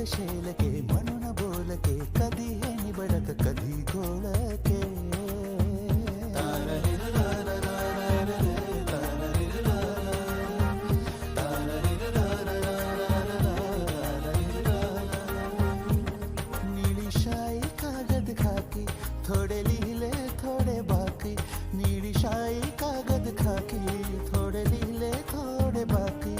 शेलके म्हणून बोलके कधी हे निबडत कधी घोळके निळी शाई कागद खाकी थोडे लिहिले थोडे बाकी निळी शाई कागद खाकी थोडे लिहिले थोडे बाकी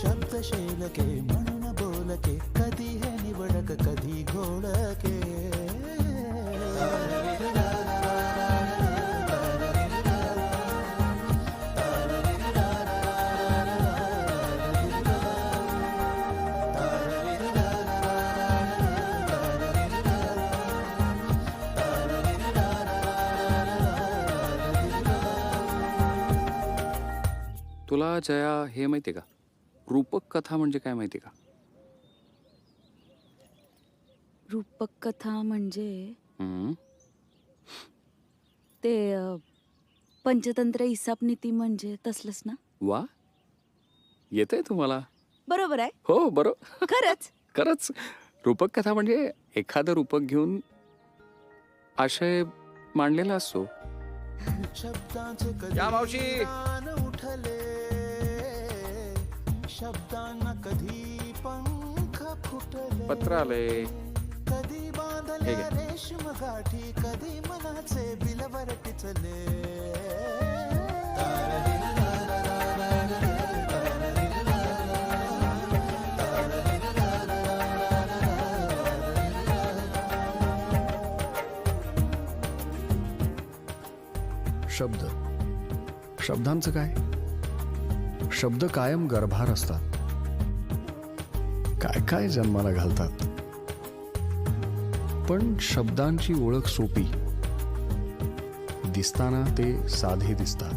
शब्द शेलके म्हणून बोलके कधी हे निवडक कधी घोळके तुला जया हे माहिती का, रूपक कथा म्हणजे काय माहिती का? रूपक कथा म्हणजे हम्म. ते पंचतंत्र इसापनीती म्हणजे तसलंच ना? वा, येतंय तुम्हाला? बरोबर आहे. हो बरोबर. खरंच. खरंच रूपक कथा म्हणजे एखादं रूपक घेऊन आशय मांडलेला असतो. या मावशी उठले शब्दांना कधी पंख फुटले पत्र आलंय. कधी बांधल्या रेशम गाठी कधी मनाचे बिलवर टिचले शब्द, शब्दांचं काय? शब्द कायम गर्भार असतात. काय काय जन्माला घालतात. पण शब्दांची ओळख सोपी, दिसताना ते साधे दिसतात.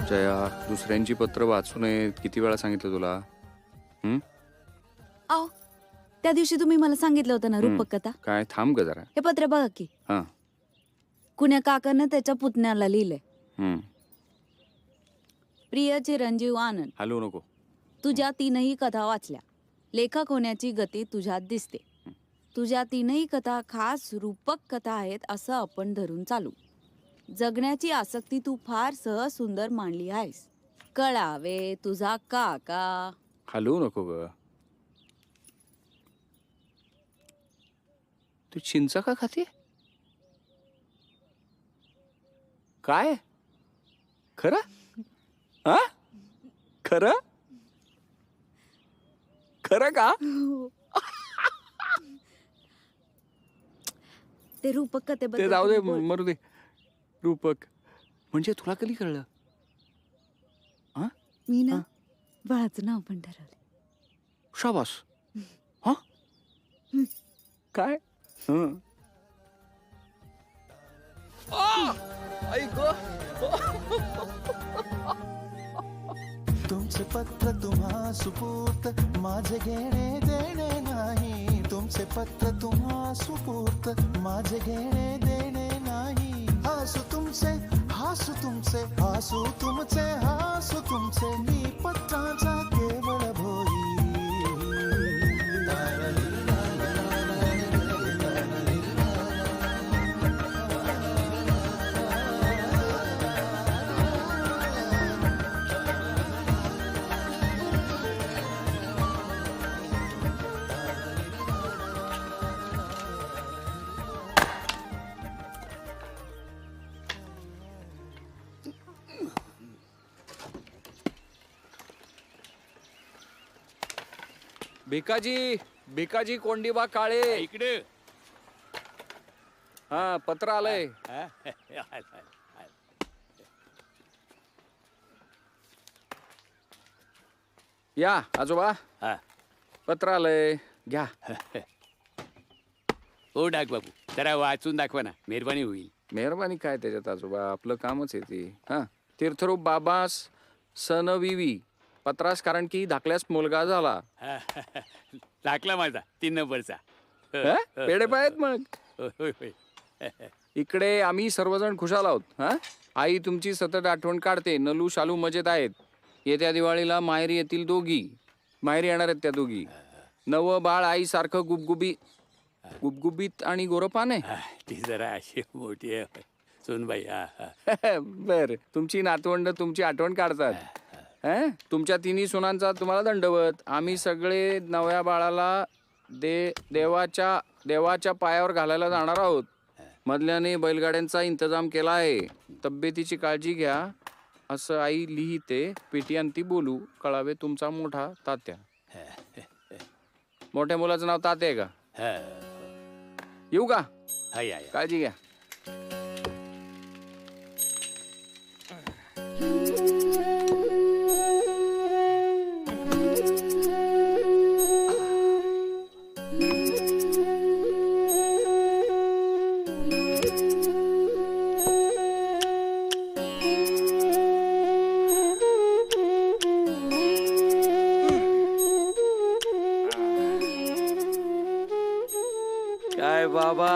जया, दुसऱ्यांची पत्र वाचू नयेत किती वेळा सांगितलं तुला? आओ, त्या दिवशी तुम्ही मला सांगितलं होतं ना रूपक कथा. काय, थांब ग जरा. हे पत्र बघा की. हा. कुण्या काकानं त्याच्या पुतण्याला लिहिलंय. हम्म. प्रिय चिरंजीव आनंद, हलवू नको. तुझ्या तीनही कथा वाचल्या. लेखक होण्याची गती तुझ्यात दिसते. तुझ्या तीनही कथा खास रूपक कथा आहेत असं आपण धरून चालू. जगण्याची आसक्ती तू फार सहज सुंदर मांडली आहेस. कळावे तुझा काका. हलवू नको ग. तू चिंचा का खाते? काय खरं? हा, खरं खरं का? ते रूपक ते कथेबद्दल जाऊ दे, तुम्ही बोल. मरू दे. रूपक म्हणजे तुला कधी कळलं? मी ना हा. बाळाचं नाव पण ठरवलं. शाबास. हा, काय? हं. तुमचे पत्र तुम्हा सुपूर्त माझे घेणे देणे नाही. तुमचे पत्र तुम्हा सुपूर्त माझे घेणे देणे नाही. हासू तुमचे हासू तुमचे हासू तुमचे हासू तुमचे मी पत्राचा केवळ भोई. भिकाजी, भिकाजी कोंडीबा काळे इकडे. हा, पत्र आलंय. या आजोबा, हा. पत्र आलंय, घ्या. हो डाक बाबू, जरा वाचून दाखवा ना, मेहरबानी होईल. मेहरबानी काय त्याच्यात आजोबा, आपलं कामच आहे ते. हा, तीर्थरूप बाबास सनविवी पत्रास, कारण की धाकल्यास मुलगा झाला. टाकला माझा 3 नंबरचा. पेढे पायत मग. होय होय. इकडे आम्ही सर्वजण खुशाल आहोत. हा, आई तुमची सतत आठवण काढते. नलू शालू मजेत आहेत. येत्या दिवाळीला माहेरी येतील दोघी. माहेरी येणार आहेत त्या दोघी. नवं बाळ आईसारखं गुबगुबीत आणि गोरपाने. ती जरा अशी मोठी आहे सोनबाई. हा हा बर, तुमची नातवंड तुमची आठवण काढतात. तुमच्या तिन्ही सुनांचा तुम्हाला दंडवत. आम्ही सगळे नव्या बाळाला देवाच्या पायावर घालायला जाणार आहोत. मधल्याने बैलगाड्यांचा इंतजाम केला आहे. तब्येतीची काळजी घ्या असं आई लिहिते. पेटी अंती बोलू कळावे तुमचा मोठा तात्या. मोठ्या मुलाचं नाव तात्या आहे का? हा. येऊ का? हा, या, या. काळजी घ्या. काय बाबा,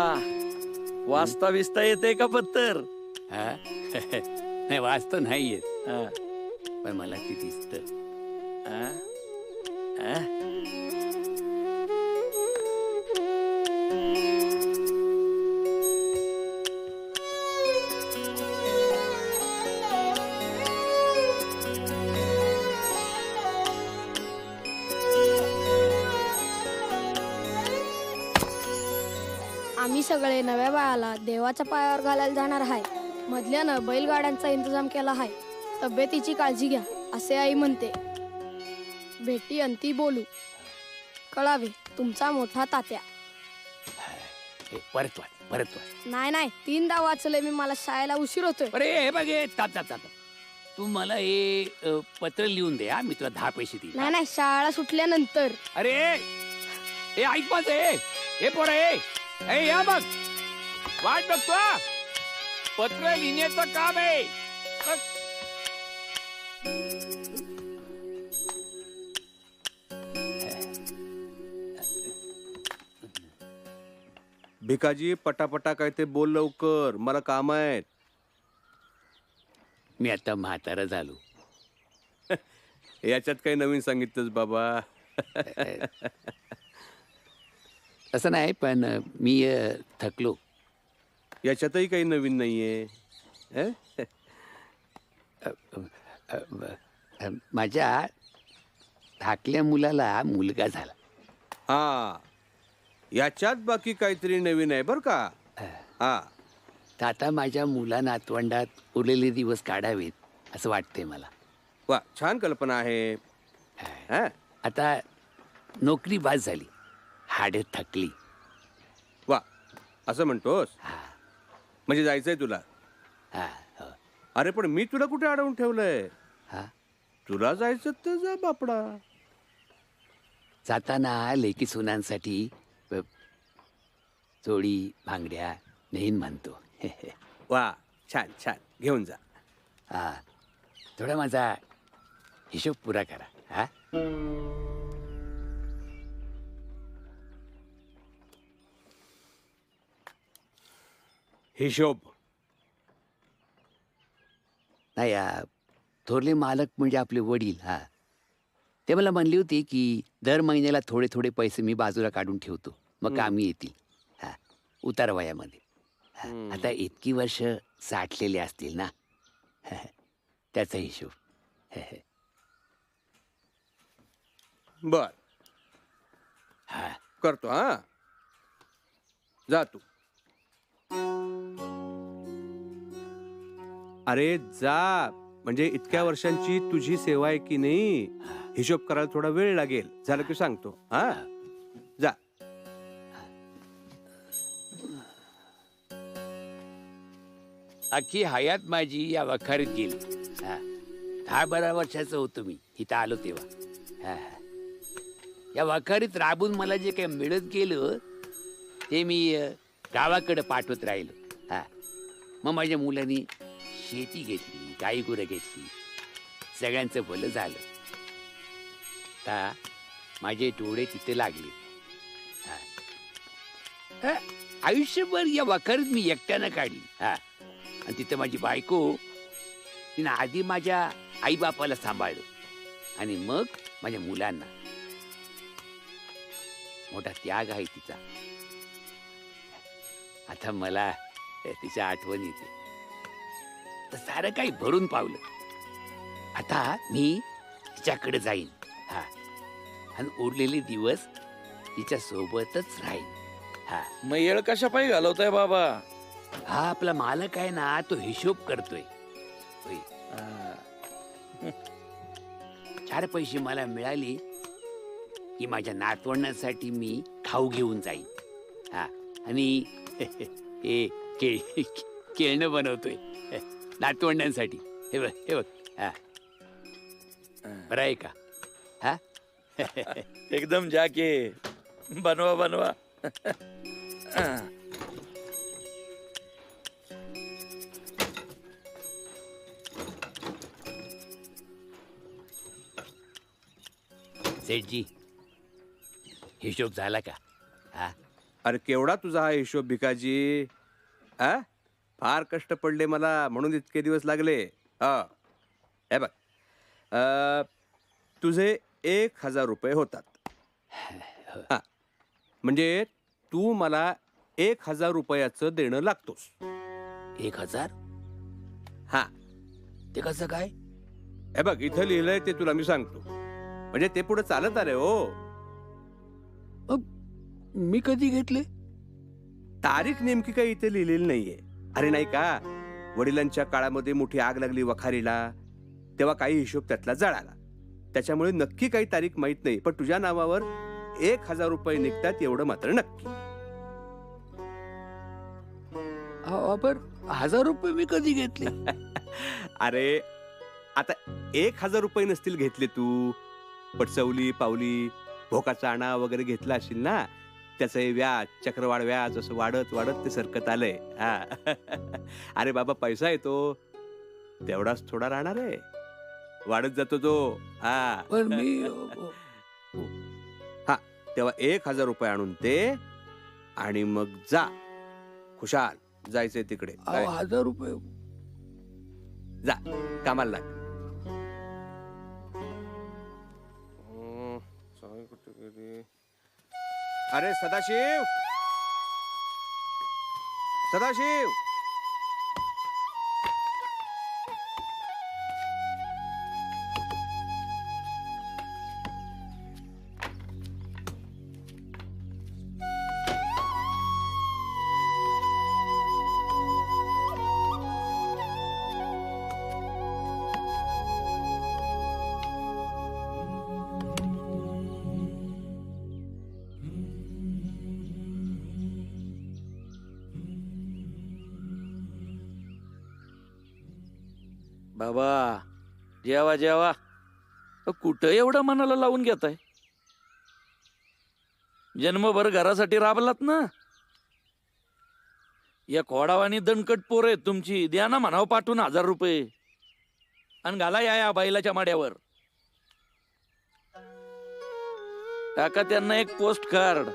वाचता विस्ता येते का पत्तर? हा? नाही वाचतो नाही येत, हा, पण मला ती दिसत. हा, हा. आम्ही सगळे नव्या बाळाला देवाच्या पायावर घालायला जाणार आहे. मधल्यानं बैलगाड्यांचा इंतजाम केला आहे. तब्येतीची काळजी घ्या असे आई म्हणते. भेटी अंती बोलू कळावे तुमचा मोठा तात्या. परत वाच. नाही नाही, 3दा वाचले मी, मला शाळेला उशीर होतोय. अरे हे बघ हे, ताप. तू मला हे पत्र लिहून दे. हा, मी तुला 10 पैसे देईन. नाही नाही, शाळा सुटल्यानंतर. अरे हे ऐक माझं, हे पोर हे या बघ, वाट बघतो हा. पत्र लिहिण्याचं काम आहे. बघ. भिकाजी, पटापटा काय ते बोल लवकर, मला काम आहेत. मी आता म्हातारा झालो. याच्यात काही नवीन सांगितलंच बाबा. असं नाही, पण मी थकलो. याच्यातही काही नवीन नाहीये. हं? माझ्या धाकल्या मुलाला मुलगा झाला. हा, याच्यात बाकी काहीतरी नवीन आहे बर का. हा, तर आता माझ्या मुला नातवंडात उरलेले दिवस काढावेत असं वाटतंय मला. वा, छान कल्पना आहे. हं? आता नोकरी बाज झाली, हाडे थकली. वा, असं म्हणतोस? म्हणजे जायचंय तुला? हा, हो. अरे पण मी तुला कुठे अडवून ठेवलंय? हा. तुला जायचं तर जा बापडा. जाताना लेकी सुनांसाठी चोळी भांगड्या नेईन म्हणतो. वा, छान छान, घेऊन जा. हा, थोडा माझा हिशोब पुरा करा. हा, हिशोब? नाही, थोरले मालक म्हणजे आपले वडील. हा, ते मला म्हणले होते की दर महिन्याला थोडे थोडे पैसे मी बाजूला काढून ठेवतो, मग कामी येतील. हा, उतार वयामध्ये. हा, आता इतकी वर्ष साठलेले असतील ना, त्याचा हिशोब. बर, हा, करतो. हा, जा तू. अरे जा, म्हणजे इतक्या वर्षांची तुझी सेवा आहे की नाही, हिशोब करायला थोडा वेळ लागेल. झालं की सांगतो. हा, जा. अख्खी हयात माझी या वखारीत गेली. हा, 10-12 वर्षाचं होतो मी इथं आलो तेव्हा. हा, या वखारीत राबून मला जे काही मिळत गेलं ते मी गावाकडे पाठवत राहिलो. हा, मग माझ्या मुलांनी शेती घेतली, गाई गुरं घेतली, सगळ्यांचं भलं झालं. आता माझे डोळे तिथे लागले. हा, आयुष्यभर या वखारीत मी एकट्यानं काढली. हा, आणि तिथं माझी बायको, तिनं आधी माझ्या आईबापाला सांभाळलं आणि मग माझ्या मुलांना. मोठा त्याग आहे तिचा. आता मला तिच्या आठवण येते. तर सारं काही भरून पावलं. आता मी तिच्याकडे जाईन. हा, आणि उरलेले दिवस तिच्या सोबतच राहीन. हा, मग येळ कशा पायी घालवताय बाबा? हा आपला मालक आहे ना, तो हिशोब करतोय. होय. 4 पैसे मला मिळाले की माझ्या नातवंडांसाठी मी खाऊ घेऊन जाईन. हा, आणि हे खेळणं बनवतोय नातवंडांसाठी. हे बघ, हे बघ. हा, बरं आहे का? हा. एकदम जाके बनवा बनवा. सेठजी, हिशोब झाला का? हा, अरे केवढा तुझा हा हिशोब भिकाजी. आ फार कष्ट पडले मला म्हणून इतके दिवस लागले. हा, हे बघ, तुझे 1,000 रुपये होतात. हा, म्हणजे तू मला 1,000 रुपयाचं देणं लागतोस. 1,000? हा, ते कसं काय? हे बघ इथं लिहिलंय ते तुला मी सांगतो. म्हणजे ते पुढे चालत आले हो. मी कधी घेतले? तारीख नेमकी काही इथे लिहिलेली नाहीये. अरे नाही का, वडिलांच्या काळामध्ये मोठी आग लागली वखारीला, तेव्हा काही हिशोब त्यातला जळाला. त्याच्यामुळे नक्की काही तारीख माहित नाही, पण तुझ्या नावावर 1,000 रुपये निघतात एवढं मात्र नक्की. पण 1,000 रुपये मी कधी घेतले? अरे आता 1,000 रुपये नसतील घेतले तू, पण चवली पावली भोकाचा आणा वगैरे घेतला असेल ना, त्याचं हे व्याज चक्रवाढ व्याज असं वाढत वाढत ते सरकत आलंय. हा. अरे बाबा पैसा येतो तेवढाच थोडा राहणार आहे, वाढत जातो तो. हा, पण मी हा, तेव्हा 1,000 रुपये आणून दे आणि मग जा खुशाल. जायचंय तिकडे. काय? 1,000 रुपये जा कामाला लाग. अरे सदाशिव, सदाशिव. बाबा जेवा जेवा. कुठं एवढं मनाला लावून घेताय? जन्मभर घरासाठी राबलात ना. या खोडावानी दणकट पोर आहेत तुमची. द्या ना म्हणावं पाठवून 1,000 रुपये आणि घाला या बैलाच्या माड्यावर. टाका त्यांना एक पोस्ट कार्ड.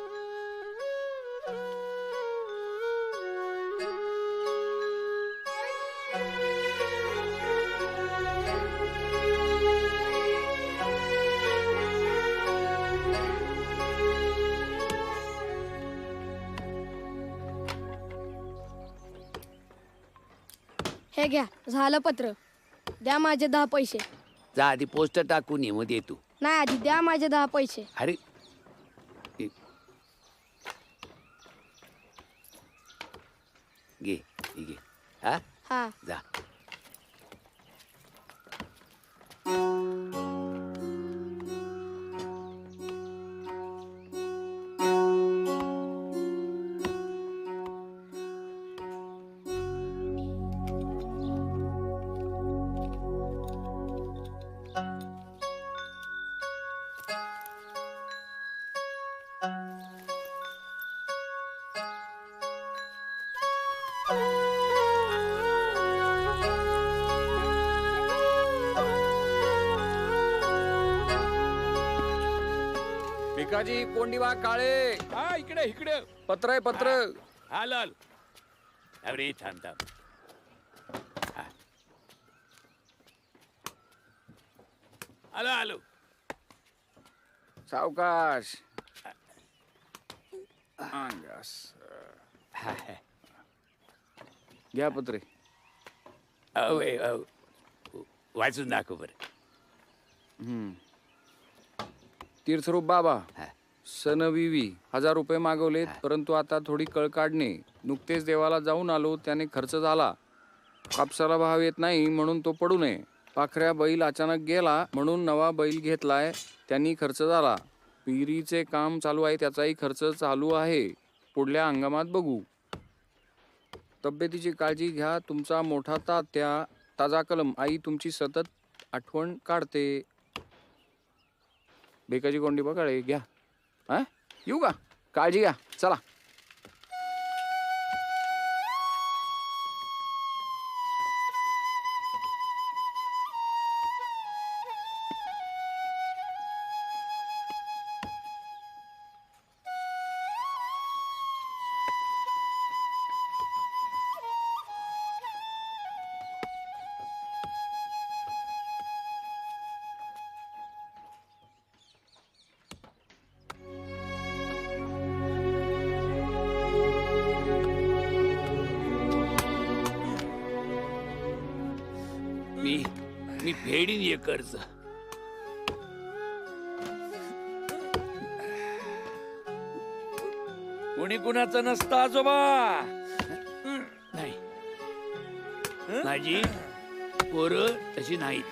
हे घ्या, झालं पत्र. द्या माझे 10 पैसे. जा आधी पोस्ट टाकून ये, मग दे तू. नाही, आधी द्या माझे 10 पैसे. अरे घे, हे घे. हा, हा, जा. भिकाजी कोंडीबा काळे. हा, इकडे इकडे. पत्र आहे पत्र. आलो आलो. अरे थांब थांब. हा. आलो आलो. सावकाश. अंगास. हा, हा. घ्या पत्रे. वाचून दाखव बरं. तीर्थरूप बाबा हा. सनविवी 1000 रुपये मागवलेत, परंतु आता थोडी कळ काढणे. नुकतेच देवाला जाऊन आलो, त्याने खर्च झाला. कापसाला भाव येत नाही म्हणून तो पडू नये. पाखऱ्या बैल अचानक गेला म्हणून नवा बैल घेतलाय, त्यांनी खर्च झाला. विहिरीचे काम चालू आहे, त्याचाही खर्च चालू आहे. पुढल्या हंगामात बघू. तब्येतीची काळजी घ्या, तुमचा मोठा तात्या. ताजा कलम. आई तुमची सतत आठवण काढते. बेकाची कोंडी बघाळे घ्या. हा येऊ का? काळजी घ्या. चला. मी फेडीन ये कर्ज. कोणी कुणाचं नसतं आजोबा. नाही, माझी पोरं तशी नाहीत.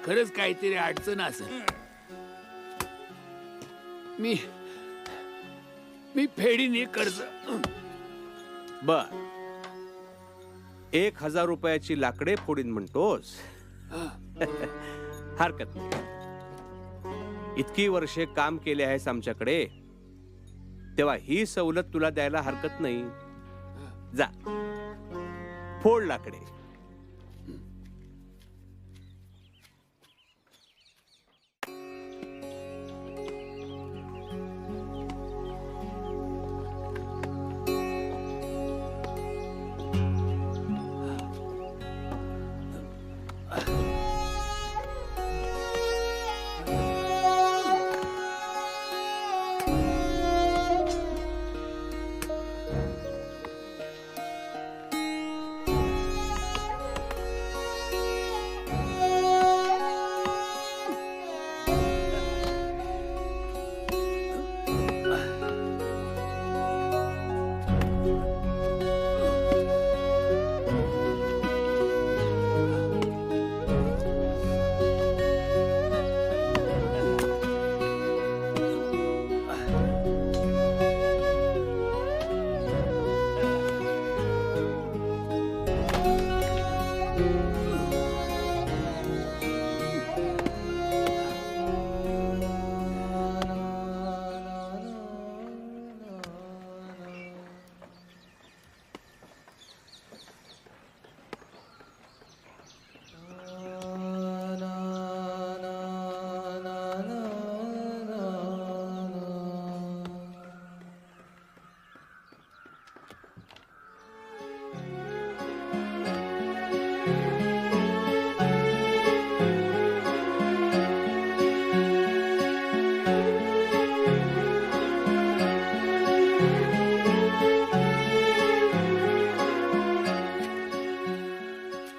खरंच काहीतरी अडचण असेल. मी फेडीन हे कर्ज. बर 1000 रुपयाची लाकडे फोडीन म्हणतोस. हरकत नाही. इतकी वर्षे काम केले आहेस आमच्याकडे, तेव्हा ही सवलत तुला द्यायला हरकत नाही. जा फोड लाकडे.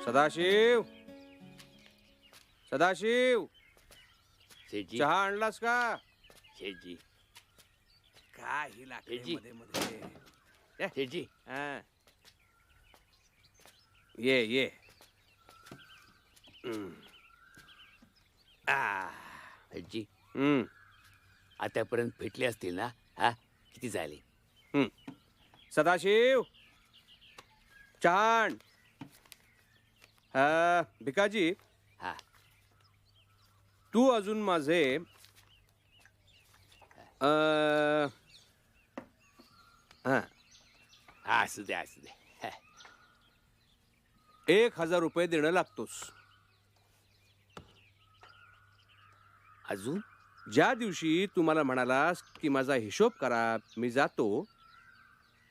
सदाशिव, सदाशिव, शेठजी, चहा आणलास का? शेठजी, काय ही लाकडे शेठजी. मध्ये मध्ये. शेठजी. हा. ये शेठजी, हम्म. आतापर्यंत भेटले असतील ना? हा, किती झाले? सदाशिव, चहा आण. भिकाजी, हा. तू अजून माझे हा, असू दे, असू दे. 1000 रुपये देणं लागतोस. अजून? ज्या दिवशी तू मला म्हणालास की माझा हिशोब करा, मी जातो,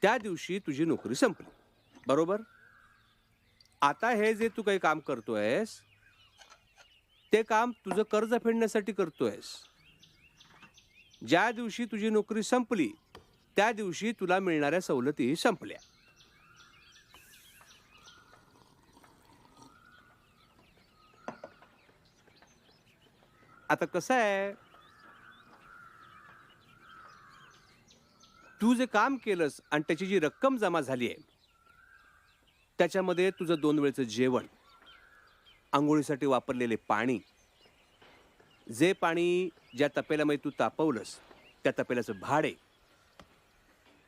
त्या दिवशी तुझी नोकरी संपली, बरोबर? आता हे जे तू काही काम करतोयस ते काम तुझं कर्ज फेडण्यासाठी करतोयस. ज्या दिवशी तुझी नोकरी संपली त्या दिवशी तुला मिळणाऱ्या सवलती संपल्या. आता कसं आहे, तू जे काम केलंस आणि त्याची जी रक्कम जमा झाली आहे त्याच्यामध्ये तुझं 2 वेळचं जेवण, आंघोळीसाठी वापरलेले पाणी, जे पाणी ज्या तपेल्यामध्ये तू तापवलंस त्या तपेल्याचं भाडे,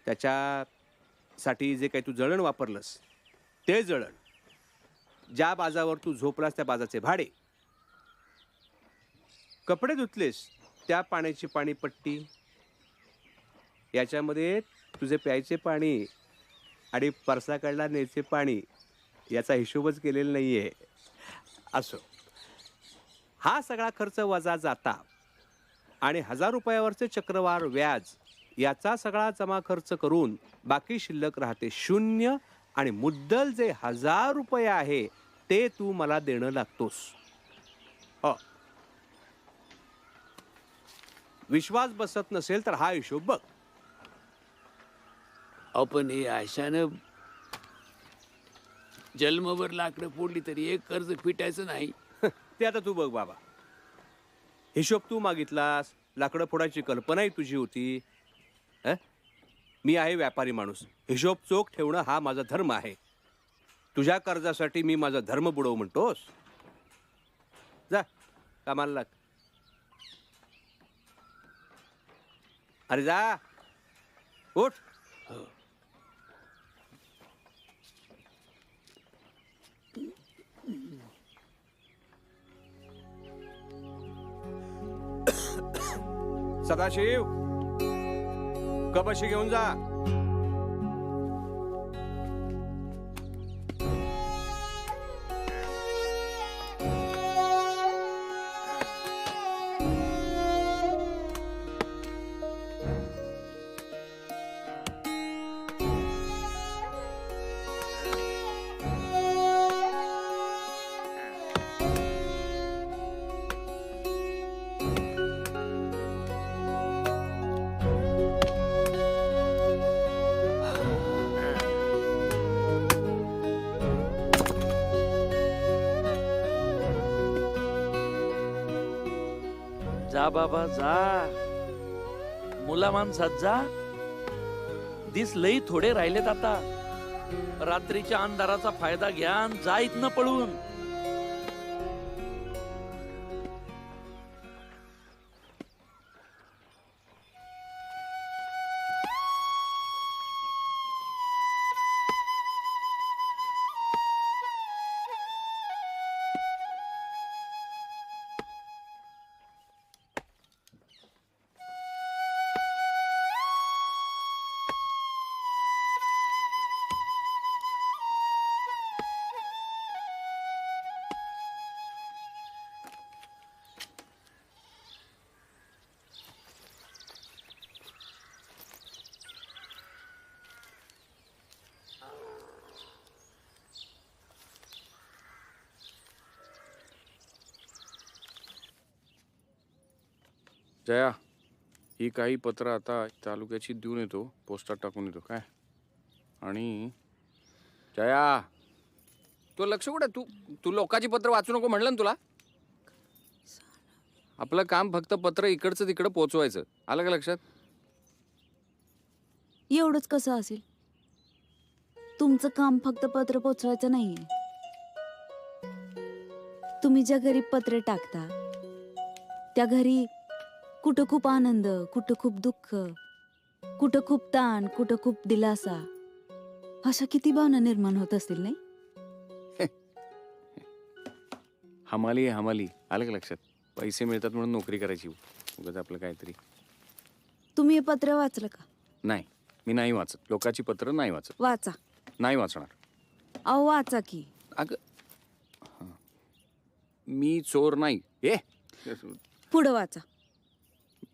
त्याच्यासाठी जे काही तू जळण वापरलंस ते जळण, ज्या बाजावर तू झोपलास त्या बाजाचे भाडे, कपडे धुतलेस त्या पाण्याची पाणीपट्टी, याच्यामध्ये तुझे प्यायचे पाणी आणि परसाकडला न्यायचे पाणी याचा हिशोबच केलेला नाहीये. असो, हा सगळा खर्च वजा जाता आणि 1000 रुपयावरचे चक्रवाढ व्याज याचा सगळा जमा खर्च करून बाकी शिल्लक राहते 0 आणि मुद्दल जे 1000 रुपये आहे ते तू मला देणं लागतोस. हो, विश्वास बसत नसेल तर हा हिशोब बघ. आपण हे अशानं जन्मभर लाकडं फोडली तरी एक कर्ज फिटायचं नाही. ते आता तू बघ बाबा. हिशोब तू मागितलास, लाकडं फोडायची कल्पनाही तुझी होती. मी आहे व्यापारी माणूस, हिशोब चोख ठेवणं हा माझा धर्म आहे. तुझ्या कर्जासाठी मी माझा धर्म बुडवू म्हणतोस? जा कामाला लाग. अरे जा, उठ. सदाशिव, कपाशी घेऊन जा. जा बाबा जा, मुला माणसात जा. दिस लई थोडे राहिलेत आता. रात्रीच्या अंधाराचा फायदा घ्या आणि जा इथनं पळून. जया, ही काही पत्र आता तालुक्याची देऊन येतो, पोस्टात टाकून येतो काय. आणि जया, तू लक्ष कुठे, तू तू लोकांची पत्र वाचू नको म्हणलं ना तुला. आपलं काम फक्त पत्र इकडचं तिकडं पोचवायचं, आलं का लक्षात. एवढंच कसं असेल. तुमचं काम फक्त पत्र पोचवायचं नाहीये. तुम्ही ज्या घरी पत्रे टाकता त्या घरी कुठं खूप आनंद, कुठं खूप दुःख, कुठं खूप ताण, कुठं खूप दिलासा, अशा किती भावना निर्माण होत असतील नाही. हमाली आहे हमाली, आलं का लक्षात. पैसे मिळतात म्हणून नोकरी करायची, उगाच आपलं काहीतरी. तुम्ही हे पत्र वाचलं का? नाही, मी नाही वाचत. लोकांची पत्र नाही वाचत. वाचा. नाही वाचणार. अहो वाचा की. अगं हं. मी चोर नाही. पुढं वाचा.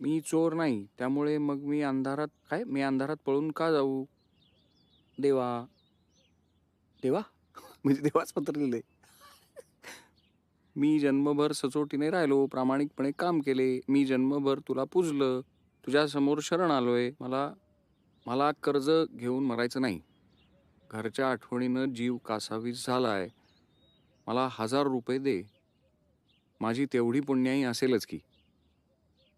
मी चोर नाही, त्यामुळे मग मी अंधारात पळून का जाऊ. देवा देवा म्हणजे देवाच पत्र लिहिलंय. मी जन्मभर सचोटीने राहिलो, प्रामाणिकपणे काम केले, मी जन्मभर तुला पूजलं, तुझ्या समोर शरण आलोय. मला कर्ज घेऊन मरायचं नाही. घरच्या आठवणीनं जीव कासावीस झालाय. मला 1000 रुपये दे. माझी तेवढी पुण्याई असेलच की.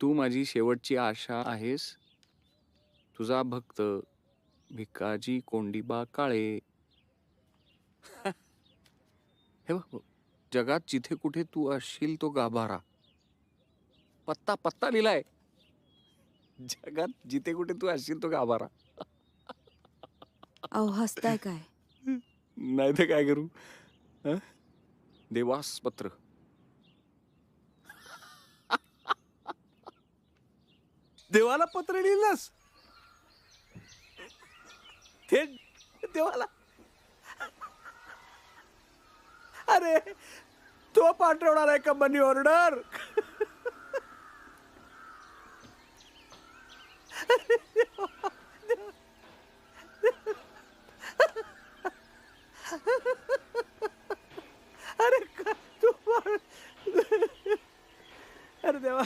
तू माझी शेवटची आशा आहेस. तुझा भक्त भिकाजी कोंडीबा काळे. हे बघ, जगात जिथे कुठे तू असशील तो गाभारा. पत्ता लिहिलाय. जगात जिथे कुठे तू असशील तो गाभारा. अहो हसताय काय? नाही तर काय करू? हं? देवास पत्र. देवाला पत्र लिहिलंस? थेट देवाला? अरे तो पाठवणार आहे का मनी ऑर्डर? अरे का तू अरे देवा.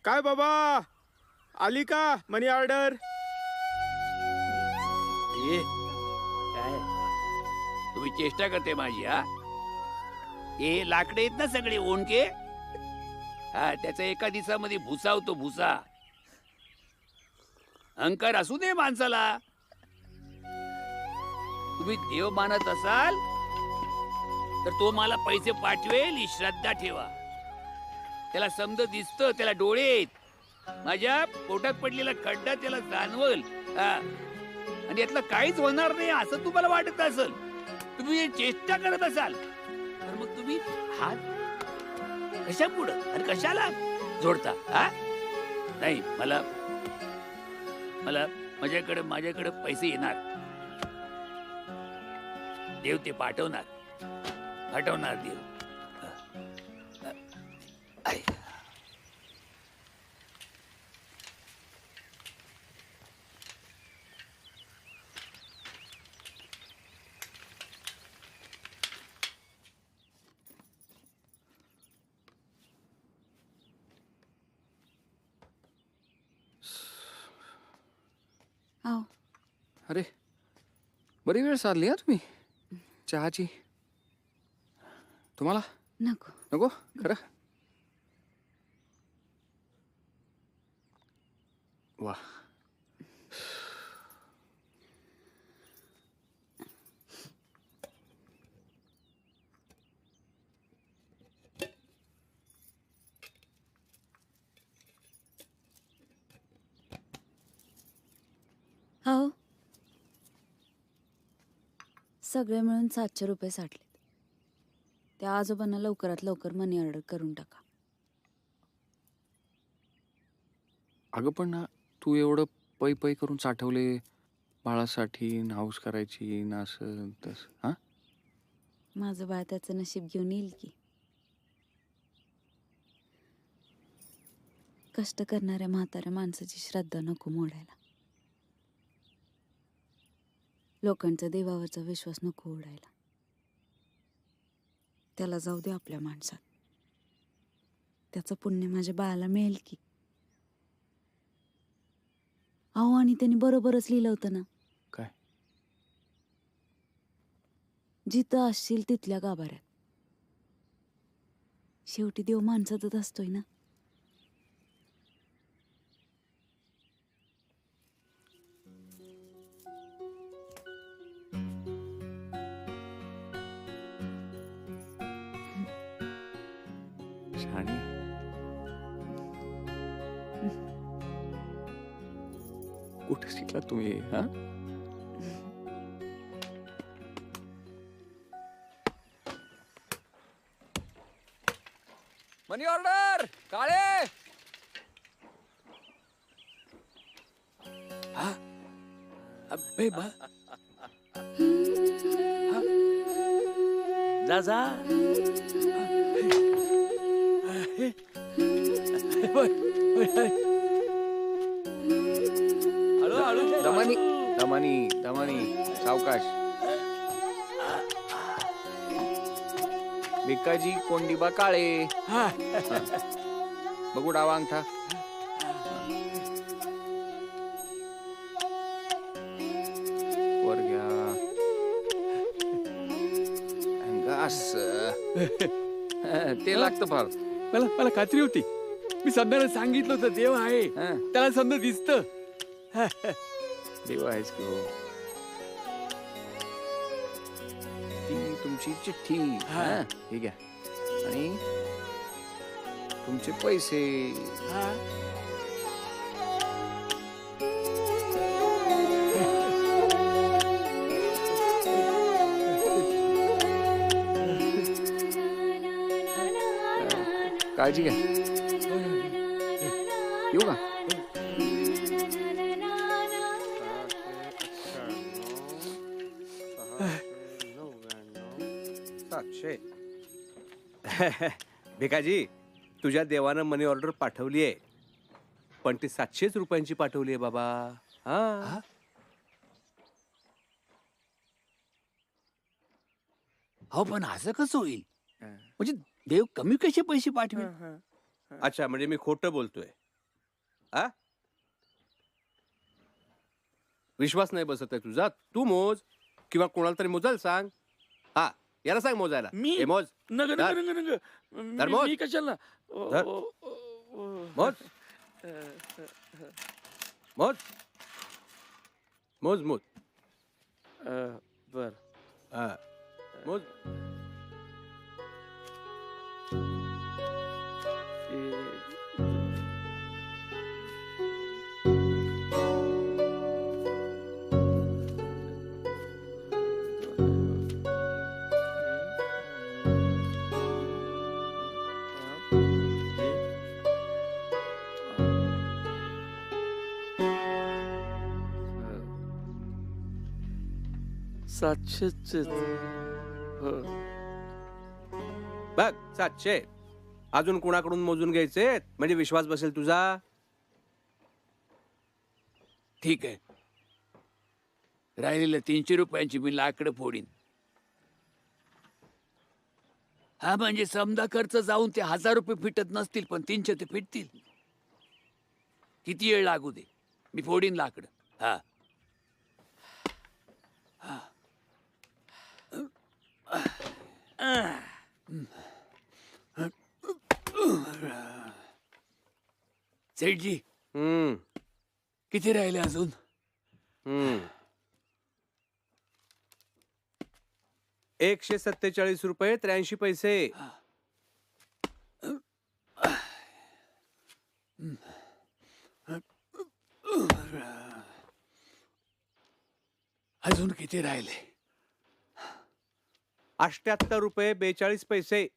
काय बाबा, आली का मनी ऑर्डर? ए, काय तुम्ही चेष्टा करते माझी? हा, हे लाकडे आहेत ना सगळे ओणके. हा, त्याचा एका दिवसामध्ये भुसा होतो, भुसा. अहंकार असू दे माणसाला. तुम्ही देव मानत असाल तर तो मला पैसे पाठवेल ही श्रद्धा ठेवा. त्याला समज दिसतं, त्याला डोळे आहेत. माझ्या पोटात पडलेला खड्डा त्याला जाणवल. हा, आणि यातलं काहीच होणार नाही असं तुम्हाला वाटत असेल, तुम्ही हे चेष्टा करत असाल, तर मग तुम्ही हात कशा पुढं आणि कशाला जोडता? हा, नाही, मला माझ्याकडे पैसे येणार. देव ते पाठवणार देव. आय. अहो अरे, बरी वेळ साधली हा तुम्ही चहाची. तुम्हाला नको. नको खरं? वा, हो, सगळे मिळून 700 रुपये साठलेत. त्या आजोबांना लवकरात लवकर मनी ऑर्डर करून टाका. अगं पण ना, तू एवढं पै करून साठवले बाळासाठी, हाऊस करायची ना, असं तसं. हा, माझं बाळ त्याचं नशीब घेऊन येईल की. कष्ट करणाऱ्या म्हाताऱ्या माणसाची श्रद्धा नको मोडायला. लोकांचा देवावरचा विश्वास नको उडायला. त्याला जाऊ दे आपल्या माणसात. त्याचं पुण्य माझ्या बाळाला मिळेल की. अहो, आणि त्यांनी बरोबरच लिहिलं होतं ना. काय? जिथं असशील तिथल्या गाभाऱ्यात. शेवटी देव माणसातच असतोय ना. छान. कुठे शिकला तुम्ही? हा, मनी ऑर्डर काळे. अबे बा, जा जा. हळू हळू दमानी दमानी दमानी, सावकाश. भिकाजी कोंडीबा काळे. बघू डावा अंगठा. वर घ्या. असं. ते लागतं फार. मला मला खात्री होती. मी समजायला सांगितलं होतं देव आहे. हं. त्याला समजा दिसतं. देव आहेच की हो. ती तुमची चिठ्ठी. हं, हे घ्या. आणि तुमचे पैसे. काळजी घ्या. येऊ का? भिकाजी, तुझ्या देवानं मनी ऑर्डर पाठवली आहे, पण ती 700 रुपयांची पाठवली आहे बाबा. हा. हो पण असं कसं होईल? म्हणजे देव कमी कसे पैसे पाठवेल? अच्छा, म्हणजे मी खोटं बोलतोय. आ विश्वास नाही बसत आहे तुझा? तू मोज किंवा कोणाला तरी मोजायला सांग. हा, याला सांग मोजायला. मी हे मोज. नग नग धर. नग नग धर मोज. मी कशाला धर. मोज. मोज. मोज मोज. बर. हा. मोज. सातशेच बघ 700. अजून कोणाकडून मोजून घ्यायचे म्हणजे विश्वास बसेल तुझा. ठीक आहे. राहिलेल्या 300 रुपयांची मी लाकडं फोडीन. हा म्हणजे समजा खर्च जाऊन ते 1000 रुपये फिटत नसतील पण 300 ते फिटतील. किती वेळ लागू दे, मी फोडीन लाकडं. हा. सेठजी, हम्म किती राहिले अजून? हम्म 147 रुपये 83 पैसे. अजून किती राहिले? 78 रुपये 42 पैसे.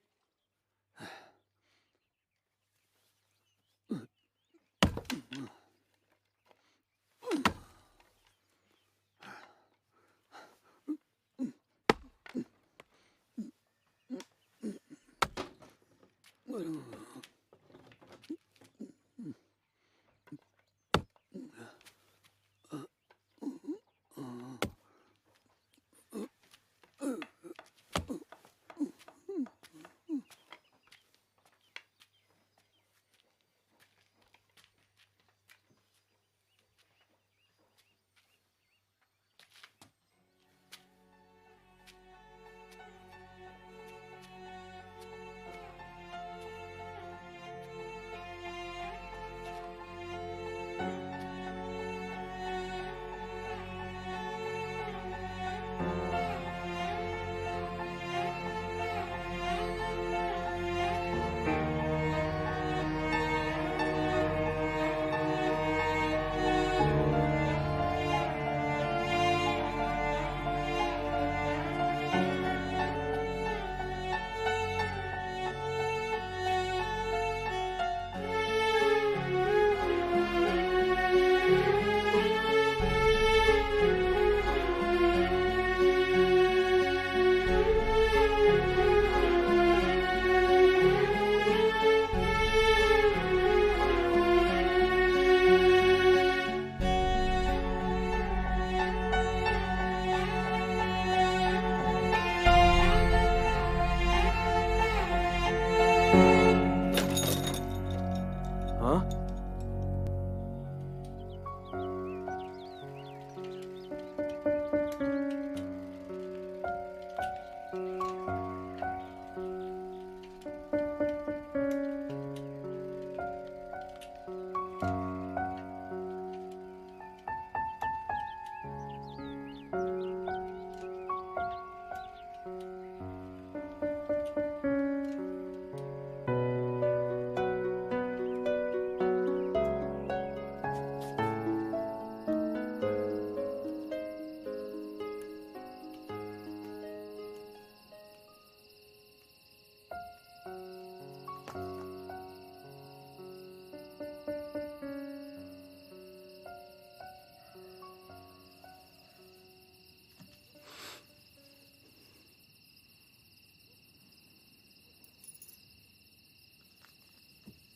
हा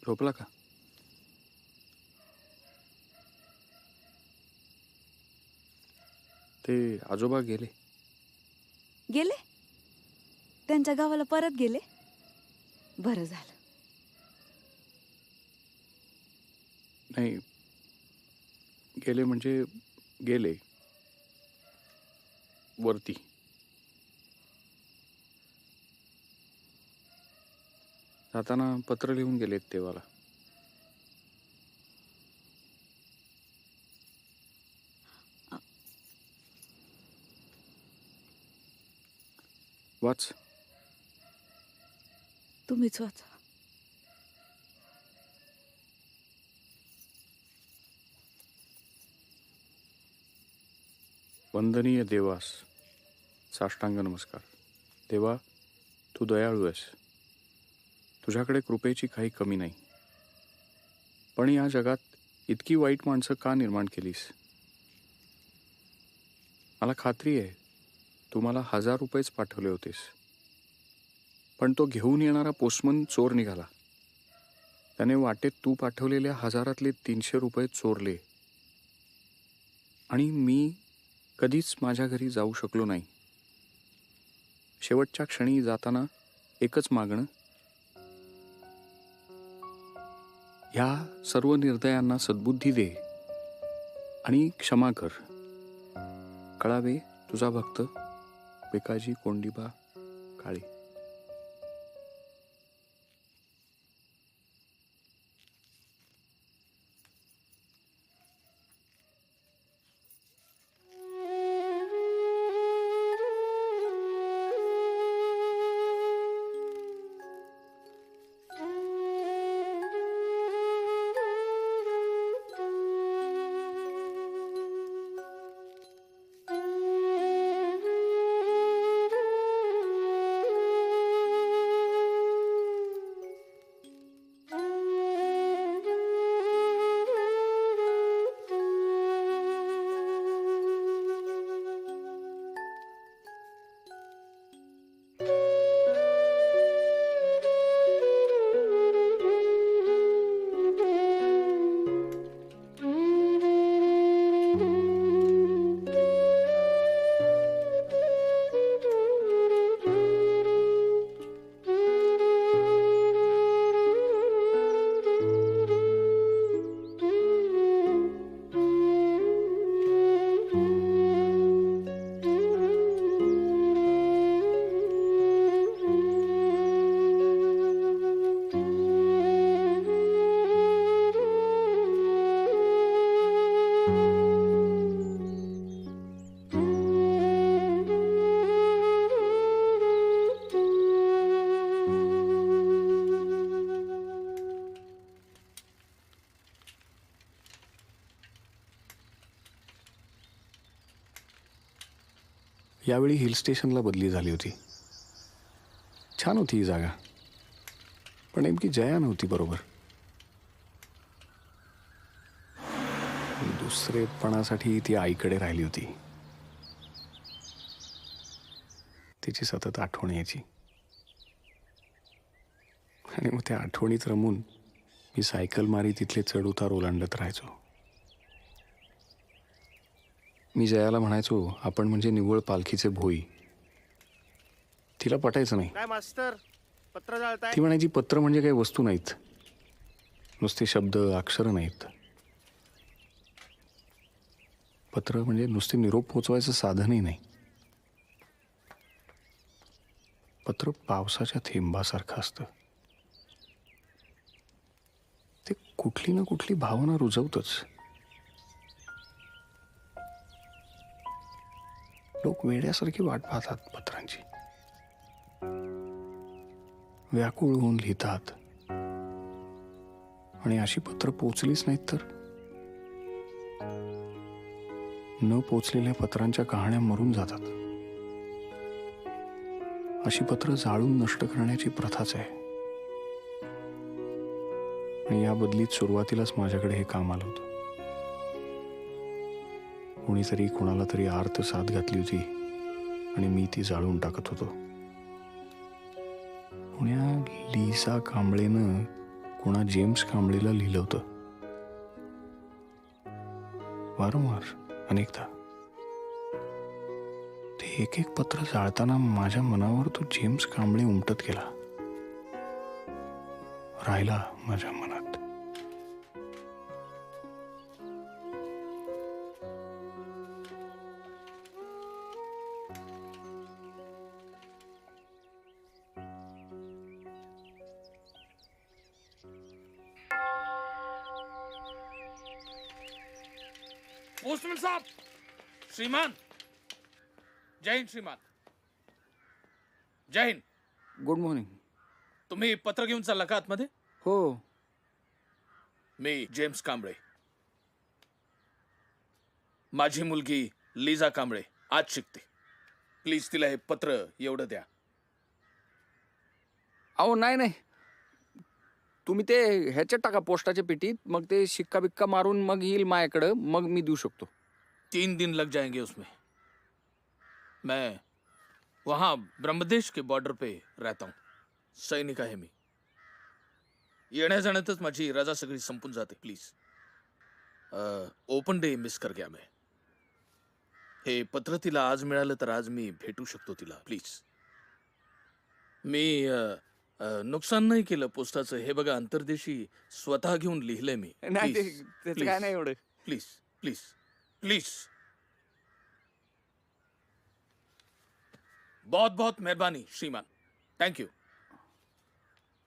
झोपला का? ते आजोबा गेले. गेले त्यांच्या गावाला परत गेले. बरं झालं. नाही, गेले म्हणजे गेले वरती. जाताना पत्र लिहून गेलेत देवाला. वाच. तुम्हीच वाचा. वंदनीय देवास साष्टांग नमस्कार. देवा, तू दयाळू आहेस. तुझ्याकडे कृपेची काही कमी नाही. पण या जगात इतकी वाईट माणसं का निर्माण केलीस? मला खात्री आहे तू मला 1000 रुपयेच पाठवले होतेस, पण तो घेऊन येणारा पोस्टमन चोर निघाला. त्याने वाटेत तू पाठवलेल्या 1000तले 300 रुपये चोरले आणि मी कधीच माझ्या घरी जाऊ शकलो नाही. शेवटच्या क्षणी जाताना एकच मागणं, ह्या सर्व निर्दयांना सद्बुद्धी दे आणि क्षमा कर. कळावे, तुझा भक्त बेकाजी कोंडीबा काळे. यावेळी हिल स्टेशनला बदली झाली होती. छान होती ही जागा, पण नेमकी जया नव्हती बरोबर. दुसरेपणासाठी ती आईकडे राहिली होती. तिची सतत आठवण यायची आणि मग त्या आठवणीत रमून मी सायकल मारी तिथले चढउतार ओलांडत राहायचो. मी जयाला म्हणायचो आपण म्हणजे निव्वळ पालखीचे भोई. तिला पटायचं नाही. काय मास्तर, पत्र जाळताय? ती म्हणायची पत्र म्हणजे काही वस्तू नाहीत, नुसते शब्द अक्षरं नाहीत. पत्र म्हणजे नुसते निरोप पोचवायचं साधनही नाही. पत्र पावसाच्या थेंबासारखं असतं. ते कुठली ना कुठली भावना रुजवतच. लोक वेड्यासारखी वाट पाहतात पत्रांची, व्याकुळ होऊन लिहितात, आणि अशी पत्र पोचलीच नाहीत तर न पोचलेल्या पत्रांच्या कहाण्या मरून जातात. अशी पत्र जाळून नष्ट करण्याची प्रथाच आहे. आणि या बदलीत सुरुवातीलाच माझ्याकडे हे काम आलं होतं. कोणीतरी कोणाला तरी आर्त साथ घातली होती आणि मी ती जाळून टाकत होतो. पुण्या लिसा कांबळेनं कोणा जेम्स कांबळेला लिहिलं होतं. वारंवार, अनेकदा. ते एक एक पत्र जाळताना माझ्या मनावर तो जेम्स कांबळे उमटत गेला, राहिला माझ्या मनात. पोस्टमॅन साहब, श्रीमान. जय हिंद श्रीमान. जय हिंद. Good morning. तुम्ही पत्र घेऊन चालला का आतमध्ये? हो. मी जेम्स कांबळे. माझी मुलगी लिझा कांबळे आज शिकते. प्लीज तिला हे पत्र एवढं द्या. अहो नाही नाही, तुम्ही ते ह्याच्यात टाका पोस्टाच्या पेटीत, मग ते शिक्का बिक्का मारून मग येईल माझ्याकडं, मग मी देऊ शकतो. 3 दिन लग जाएंगे उसमें. मैं वहाँ ब्रह्मदेश के बॉर्डर पे रहता हूँ. सैनिक आहे मी. येण्या जाण्यातच माझी रजा सगळी संपून जाते. प्लीज ओपन डे मिस कर गया मैं. हे पत्र तिला आज मिळालं तर आज मी भेटू शकतो तिला. प्लीज. मी नुकसान नाही केलं पोस्टाचं. हे बघा, अंतर्देशी स्वतः घेऊन लिहिलंय मी. नाही त्याचं काय नाही एवढं. Please please please. बहुत बहुत मेहरबानी श्रीमान. Thank you.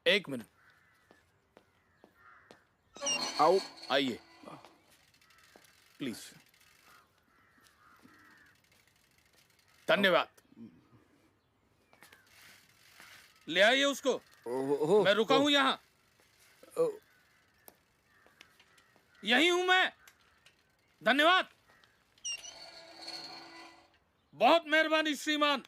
1 मिनट. आओ. आइए प्लीज. धन्यवाद. ले आइए उसको. हो. मैं रुका हूं यहाँ. यही हूं मैं. धन्यवाद. बहुत मेहरबानी श्रीमान.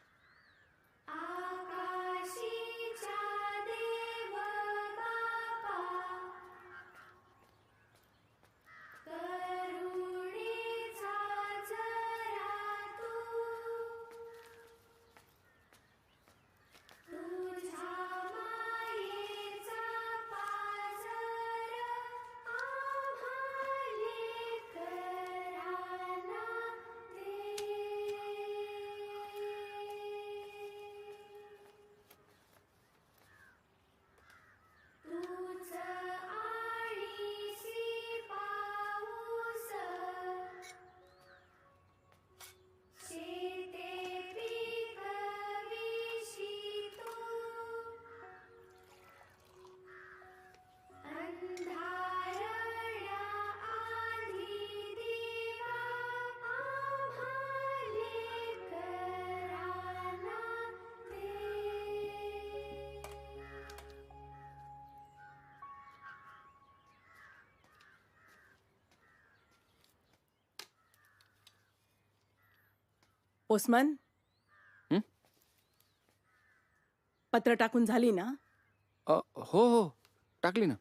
पोस्टमन, हं? पत्र टाकून झाली ना? हो टाकली ना.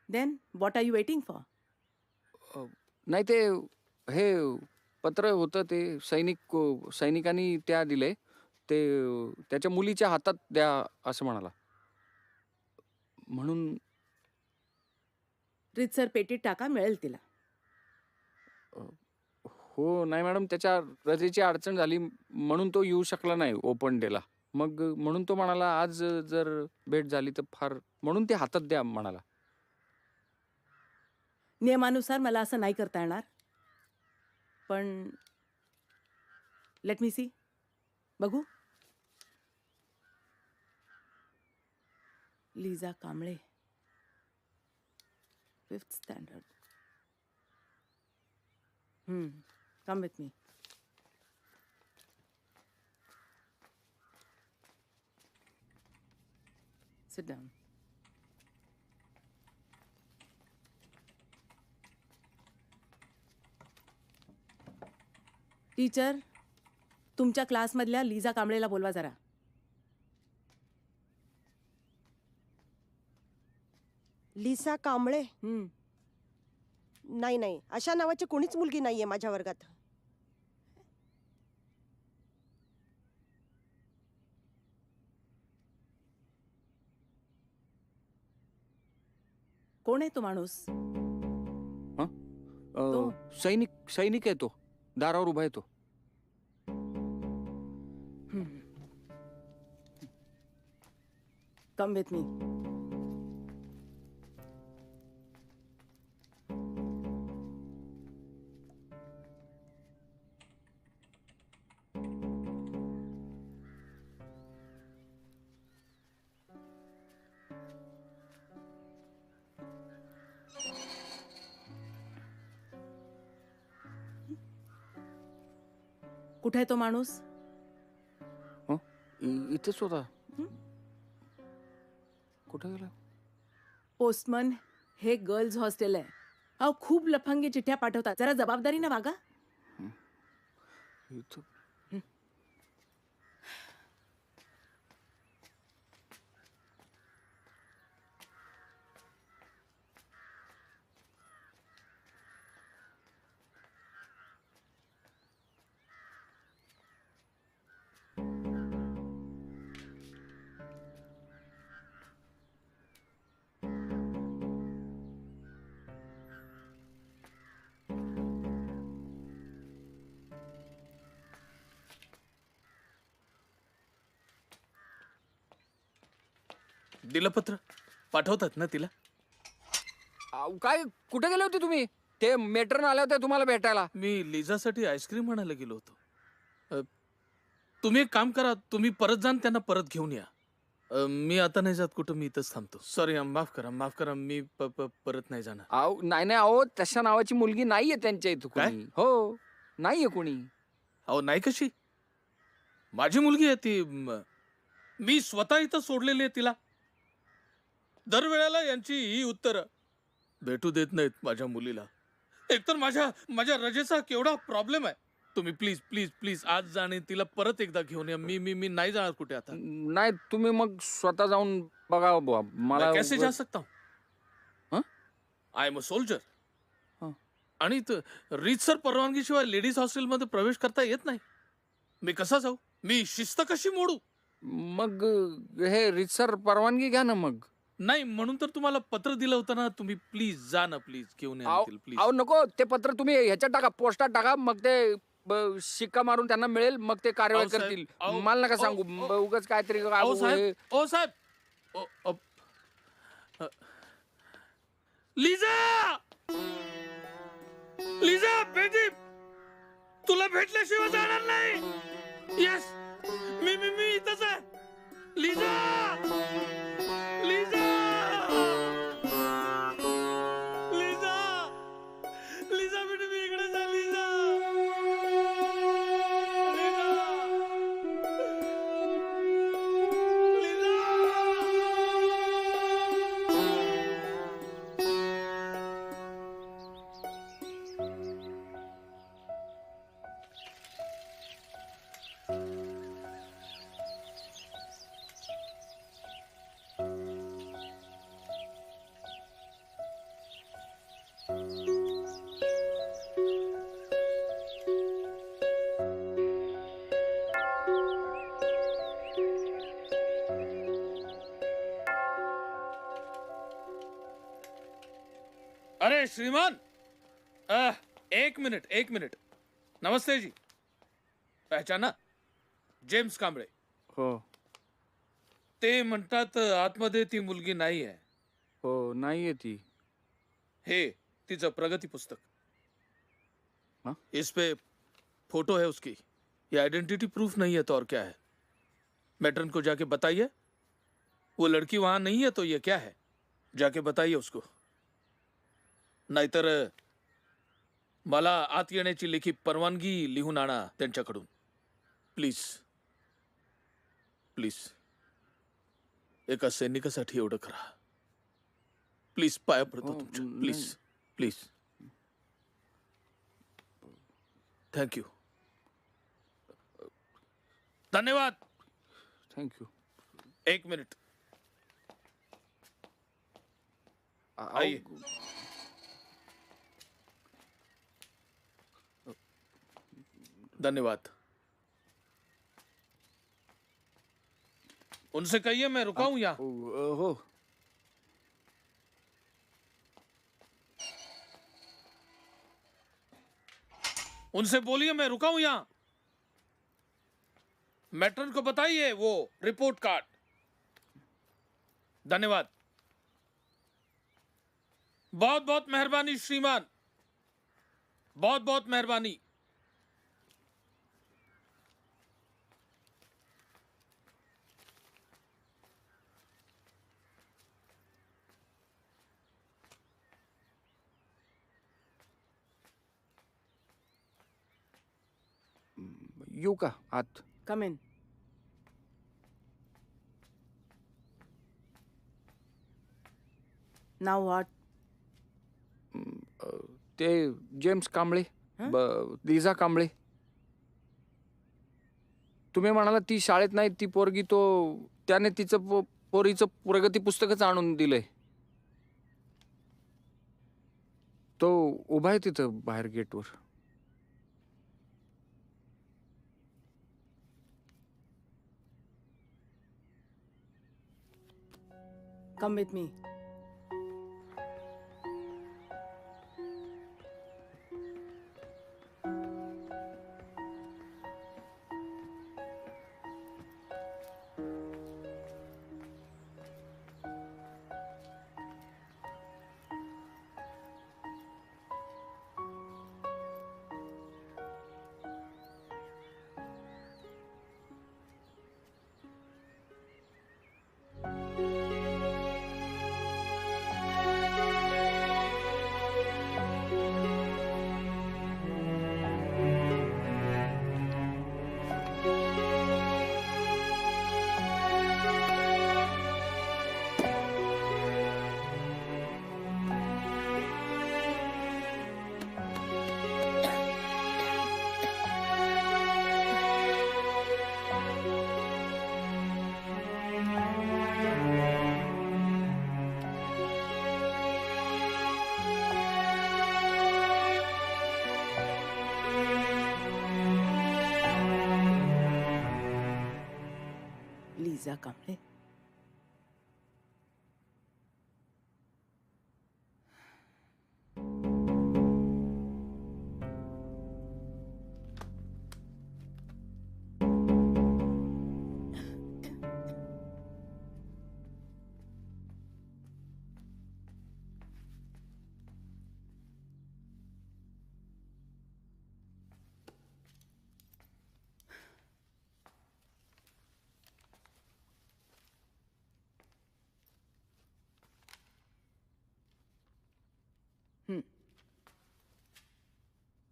Then what are you waiting for? नाही ते हे पत्र होतं ते सैनिकांनी त्या दिले ते त्याच्या मुलीच्या हातात द्या असं म्हणाला म्हणून. रितसर पेटीत टाका, मिळेल तिला. हो नाही मॅडम, त्याच्या रजेची अडचण झाली म्हणून तो येऊ शकला नाही ओपन डेला. मग म्हणून तो म्हणाला आज जर भेट झाली तर फार, म्हणून ते हातात द्या म्हणाला. नियमानुसार मला असं नाही करता येणार, पण लेट मी सी. बघू. Lisa Kamble, 5th standard. Come with me. Sit down. Teacher, तुमच्या क्लासमधल्या लीजा कांबळेला बोलवा जरा. लिसा कांबळे? हं. नाही नाही, अशा नावाची कोणीच मुलगी नाहीये माझ्या वर्गात. कोण आहे तो माणूस? सैनिक सैनिक आहे तो, दारावर उभा आहे तो. कम विथ मी. कुठे आहे तो माणूस? इथेच होता. कुठे गेला? पोस्टमन, हे गर्ल्स हॉस्टेल आहे. अहो, खूप लफंगे चिठ्ठ्या पाठवतात. जरा जबाबदारीने वागा. इथं दिलं पत्र पाठवतात ना तिला? काय कुठे गेले होते तुम्ही? ते मेट्रन आले होते तुम्हाला भेटायला. मी लिझासाठी आईस्क्रीम आणायला गेलो होतो. तुम्ही एक काम करा, तुम्ही परत जा आणि त्यांना परत घेऊन या. मी आता नाही जात कुठं, मी इथंच थांबतो. सॉरी, माफ करा, मी परत नाही जाणार. अहो नाही अहो, तशा नावाची मुलगी नाहीये त्यांच्या इथं काय? कोणी. हो, नाहीये कोणी. अहो नाही, कशी माझी मुलगी आहे ती. मी स्वतः इथं सोडलेली आहे तिला. दरवेळेला यांची ही उत्तरं भेटू देत नाहीत माझ्या मुलीला. एकतर माझ्या रजेचा केवढा प्रॉब्लेम आहे. तुम्ही प्लीज प्लीज प्लीज आज जा आणि तिला परत एकदा घेऊन या. मी नाही जाणार कुठे आता. नाही, तुम्ही मग स्वतः जाऊन बघा बुवा. मला कैसे जा सकता हूं? I am a soldier. आणि रीतसर परवानगीशिवाय लेडीज हॉस्टेलमध्ये प्रवेश करता येत नाही. मी कसा जाऊ? मी शिस्त कशी मोडू? मग हे रितसर परवानगी घ्या ना मग. नाही, म्हणून तर तुम्हाला पत्र दिलं होतं ना. तुम्ही प्लीज जा ना, प्लीज घेऊन या तिला, प्लीज. अहो नको, ते पत्र तुम्ही ह्याच्यात टाका, पोस्टात टाका. मग ते शिक्का मारून त्यांना मिळेल, मग ते कार्यवाही अहो, साहेब, करतील. अहो, मला नका अहो, सांगू, अहो, उगाच काहीतरी. ओ साहेब, लिझा बेटी, तुला भेटल्याशिवाय जाणार नाही. येस, मी इथंच आहे. लिझा लिझा लिझा लिझा बेटी, मी इकडे जा. लिझा अरे श्रीमान, एक मिनिट. नमस्ते जी. पहचाना? जेम्स कांबळे. हो ते म्हणतात आतमध्ये ती मुलगी नाही आहे. हो, नाहीये ती. हे तिचं प्रगति पुस्तक। हाँ? इस पे फोटो है उसकी। ये आइडेंटिटी प्रूफ नहीं है तो और क्या है? मैट्रन को जाके बताइए। वो लड़की वहां नहीं है तो ये क्या है? जाके बताइए उसको। नाहीतर मला आत येण्याची लेखी परवानगी लिहून आणा त्यांच्याकडून। प्लीज प्लीज एका सैनिकासाठी एवढं करा। प्लीज पाया पडतो हो, तुमच्या। नाही. Please please thank you. धन्यवाद। थँक्यू। एक मिनिट आइए। धन्यवाद। उनसे कहिए मैं रुका हूं यहाँ। हो। उनसे बोलिए मैं रुका हूं यहाँ। मैट्रन को बताइए वो रिपोर्ट कार्ड। धन्यवाद। बहुत बहुत मेहरबानी श्रीमान, बहुत बहुत मेहरबानी। येऊ का आत? कम इन. Now what? ते जेम्स कांबळे, हं? लिझा कांबळे. तुम्ही म्हणाला ती शाळेत नाही ती पोरगी, तो त्याने तिचं पोरीचं प्रगती पुस्तकच आणून दिलंय. तो उभा आहे तिथं बाहेर गेटवर. Come with me. Liza Kamble.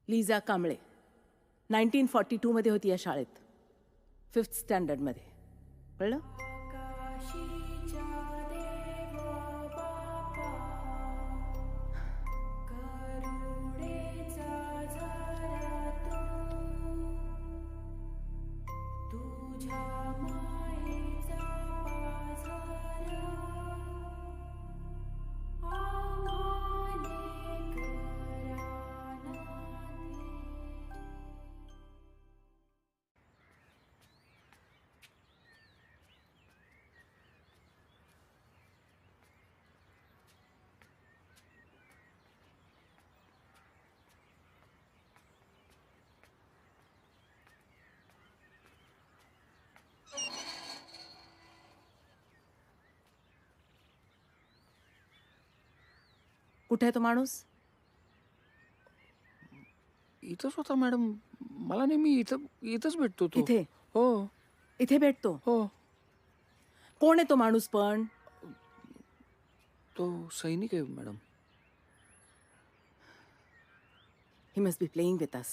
Liza Kamble 1942 मध्ये होती या शाळेत, 5th स्टँडर्डमध्ये. कळलं? कुठे आहे तो माणूस? इथंच होता मॅडम. मला नेहमी इथंच भेटतो तो. इथे हो इथे भेटतो. हो. कोण आहे तो माणूस पण? तो सैनिक आहे madam. He must be playing with us.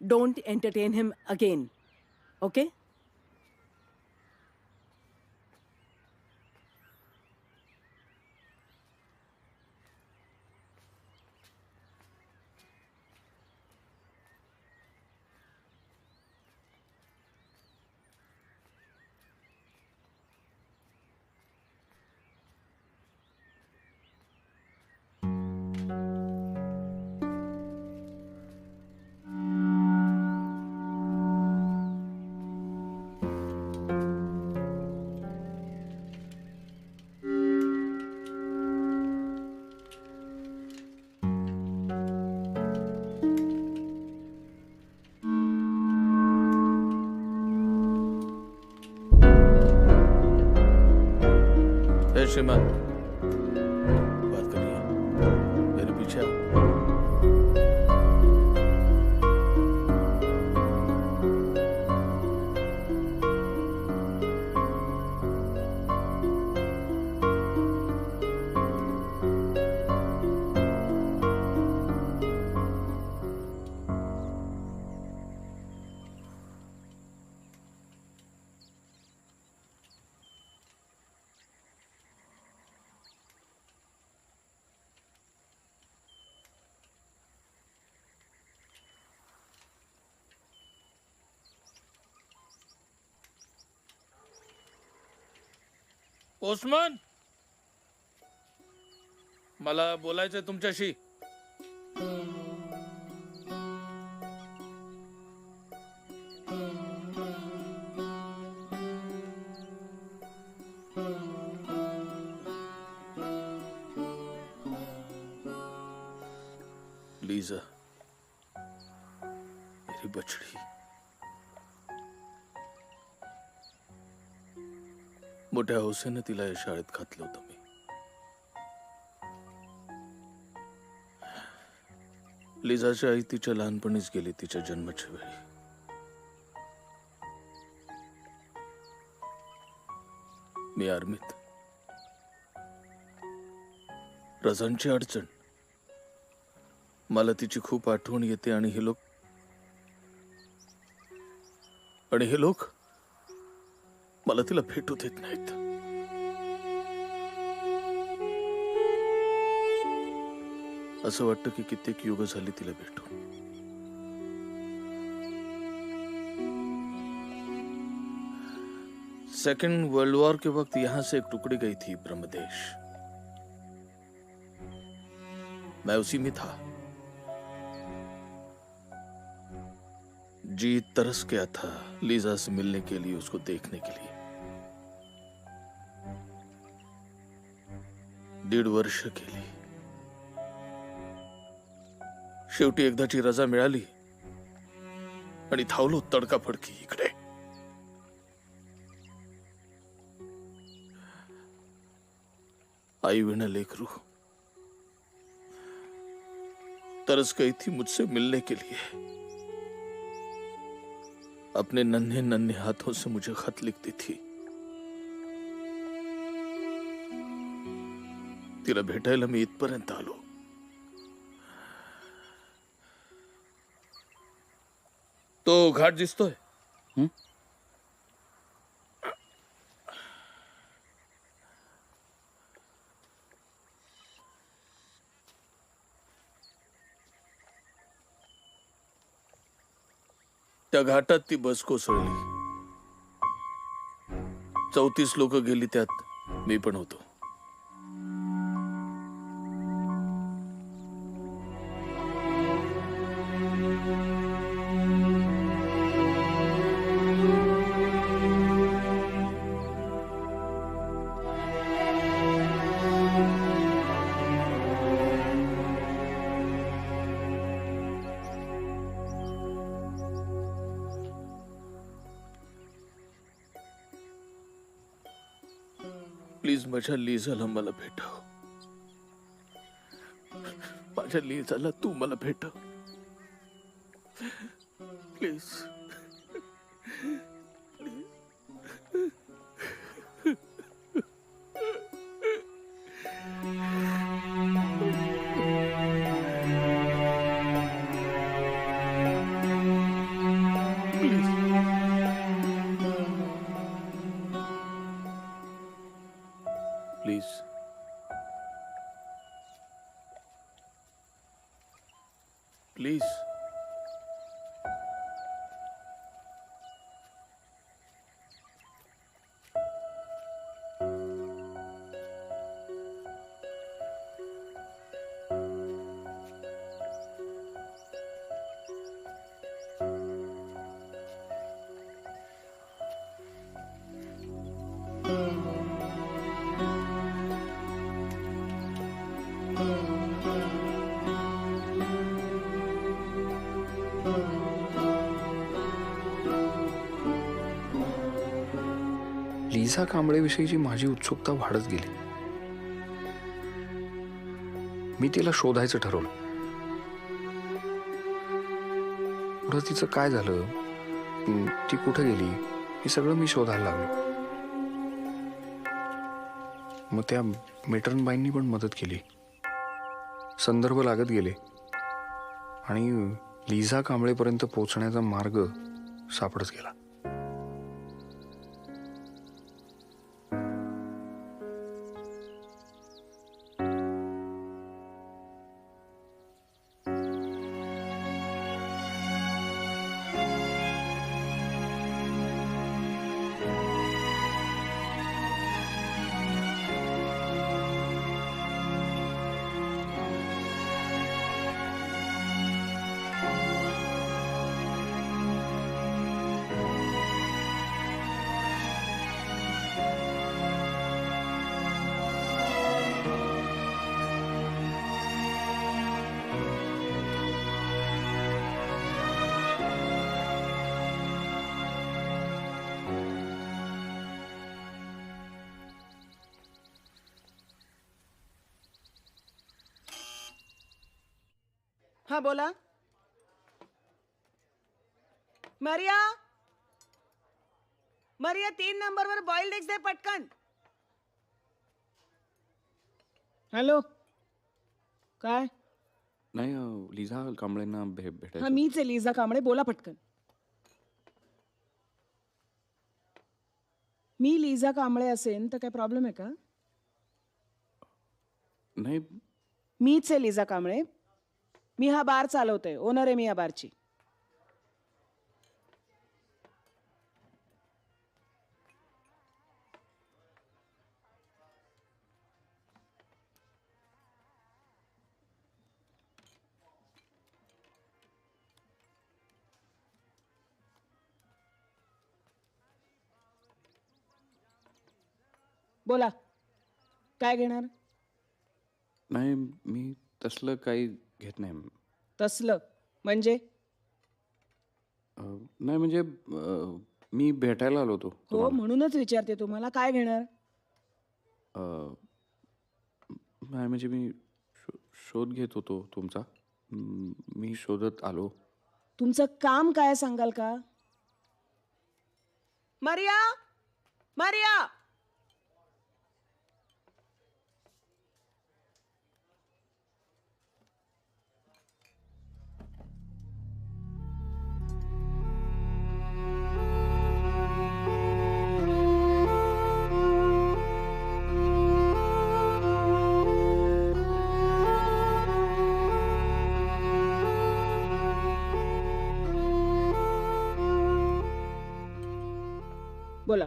Don't entertain him again. Okay? हे श्रीमान, बात करिए, मेरे पीछे आओ. पोस्टमन, मला बोलायचंय तुमच्याशी. लीजा, मेरी बछड़ी. मोठ्या हौसेने तिला या शाळेत घातलं होतं मी. लिझाची आई तिच्या लहानपणीच गेली, तिच्या जन्माच्या वेळी. मी आर्मीत. रजांची अडचण. मला तिची खूप आठवण येते आणि हे लोक मला तिला भेटू देत नाहीत. असं वाटतं की कित्येक युग झाली तिला भेटू. सेकेंड वर्ल्ड वॉर के वक्त यहां से एक टुकड़ी गई थी ब्रह्मदेश. मैं उसी में था. जी तरस गया था लीजा से मिलने के लिए, उसको देखने के लिए. 1.5 वर्ष गेली. शेवटी एकदाची रजा मिळाली आणि धावलो तडकाफडकी इकडे. आई विना लेकरू तरस गई थी मुझसे मिलने के लिए. अपने नन्हे नन्हे हाथों से मुझे खत लिखती थी. तिला भेटायला मी इथपर्यंत आलो. तो घाट दिसतोय. त्या घाटात ती बस कोसळली. 34 लोक गेली, त्यात मी पण होतो. प्लीज माझ्या लिझाला मला भेटाव. माझ्या लिहिजाला तू मला भेट प्लीज. Please please. लिझा कांबळेविषयीची माझी उत्सुकता वाढत गेली. मी तिला शोधायचं ठरवलं. पुढं तिचं काय झालं, ती कुठं गेली, हे सगळं मी शोधायला लागलो. मग त्या मेटरनबाईंनी पण मदत केली. संदर्भ लागत गेले आणि लिझा कांबळेपर्यंत पोहोचण्याचा मार्ग सापडत गेला. हा बोला. मरिया, मरिया 3 नंबरवर बॉइल्ड एग्स दे पटकन. हॅलो, काय? नाही लिझा कांबळेंना भेटायचं. हा मीच आहे लिझा कांबळे, बोला पटकन. मी लिझा कांबळे असेन तर काय प्रॉब्लेम आहे का? नाही मीच आहे लिझा कांबळे. मी हा बार चालवते, ओनर आहे मी या बारची. बोला, काय घेणार? नाही मी तसलं काही घेत नाही. तसलं म्हणजे? नाही म्हणजे मी भेटायला आलो होतो हो, तुम्हाला. म्हणूनच विचारते तुम्हाला, काय घेणार? नाही म्हणजे मी शोध घेत होतो तुमचा. मी शोधत आलो. तुमचं काम काय सांगाल का? मरिया, मरिया, बोला,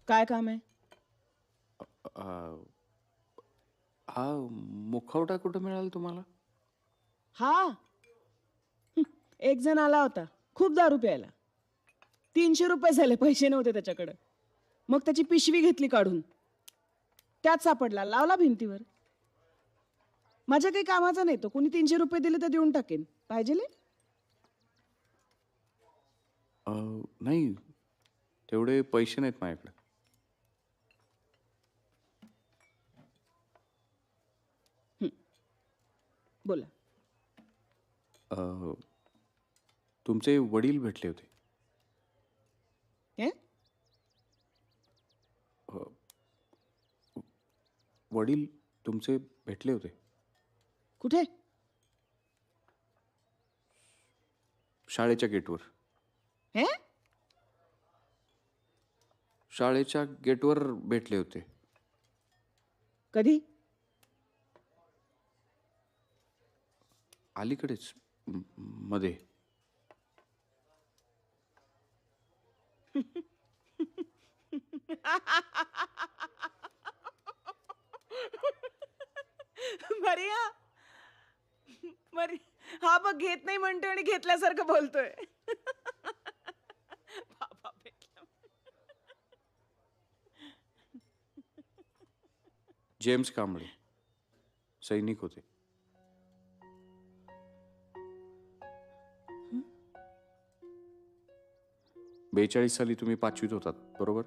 काय काम आहे? हा मुखवटा कुठं मिळाला तुम्हाला? हा एक जण आला होता, खूप दारू प्यायला. 300 रुपये झाले, पैसे नव्हते त्याच्याकडे. मग त्याची पिशवी घेतली काढून, त्यात सापडला, लावला भिंतीवर. माझ्या काही कामाचा नाही तो. कोणी 300 रुपये दिले तर देऊन टाकेन. पाहिजे? नाही तेवढे पैसे नाहीत माझ्याकडे. बोला. तुमचे वडील भेटले होते. हे? वडील तुमचे भेटले होते. कुठे? शाळेच्या गेटवर. हे? शाळेच्या गेटवर भेटले होते. कधी? अलीकडेच मध्ये. मरिया, हा बघ घेत नाही म्हणतोय आणि घेतल्यासारखं बोलतोय. बाबा भेटला. जेम्स कांबळे सैनिक होते. बेचाळीस साली तुम्ही 5वीत होतात बरोबर?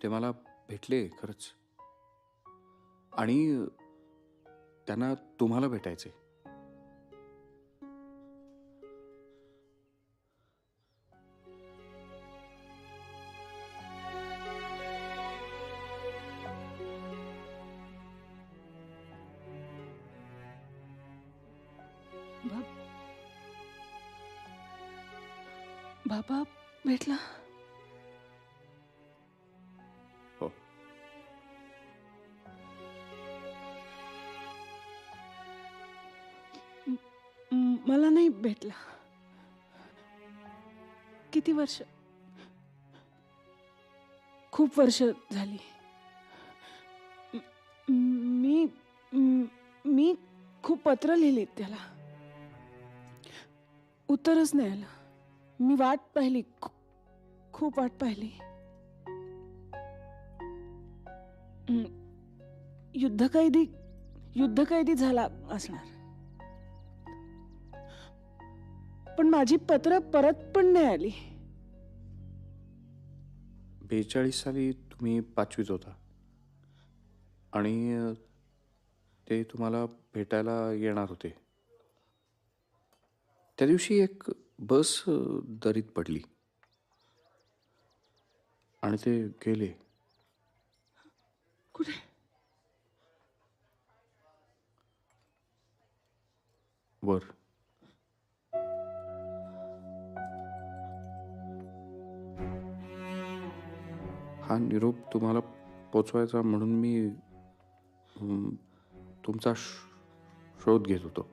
ते मला भेटले खरंच. आणि त्यांना तुम्हाला भेटायचे. बाबा भेटला. हो. मला नाही भेटला. किती वर्ष? खूप वर्ष झाली. मी खूप पत्र लिहिलीत त्याला, उत्तरच नाही आलं. मी वाट पाहिली, खूप वाट पाहिली. युद्धकैदी झाला असणार. पण माझी पत्र परत पण नाही आली. 42 साली तुम्ही 5वीत होता आणि ते तुम्हाला भेटायला येणार होते. त्या दिवशी एक बस दरीत पडली आणि ते गेले. कुठे? वर. हा निरोप तुम्हाला पोचवायचा म्हणून मी तुमचा शोध घेत होतो.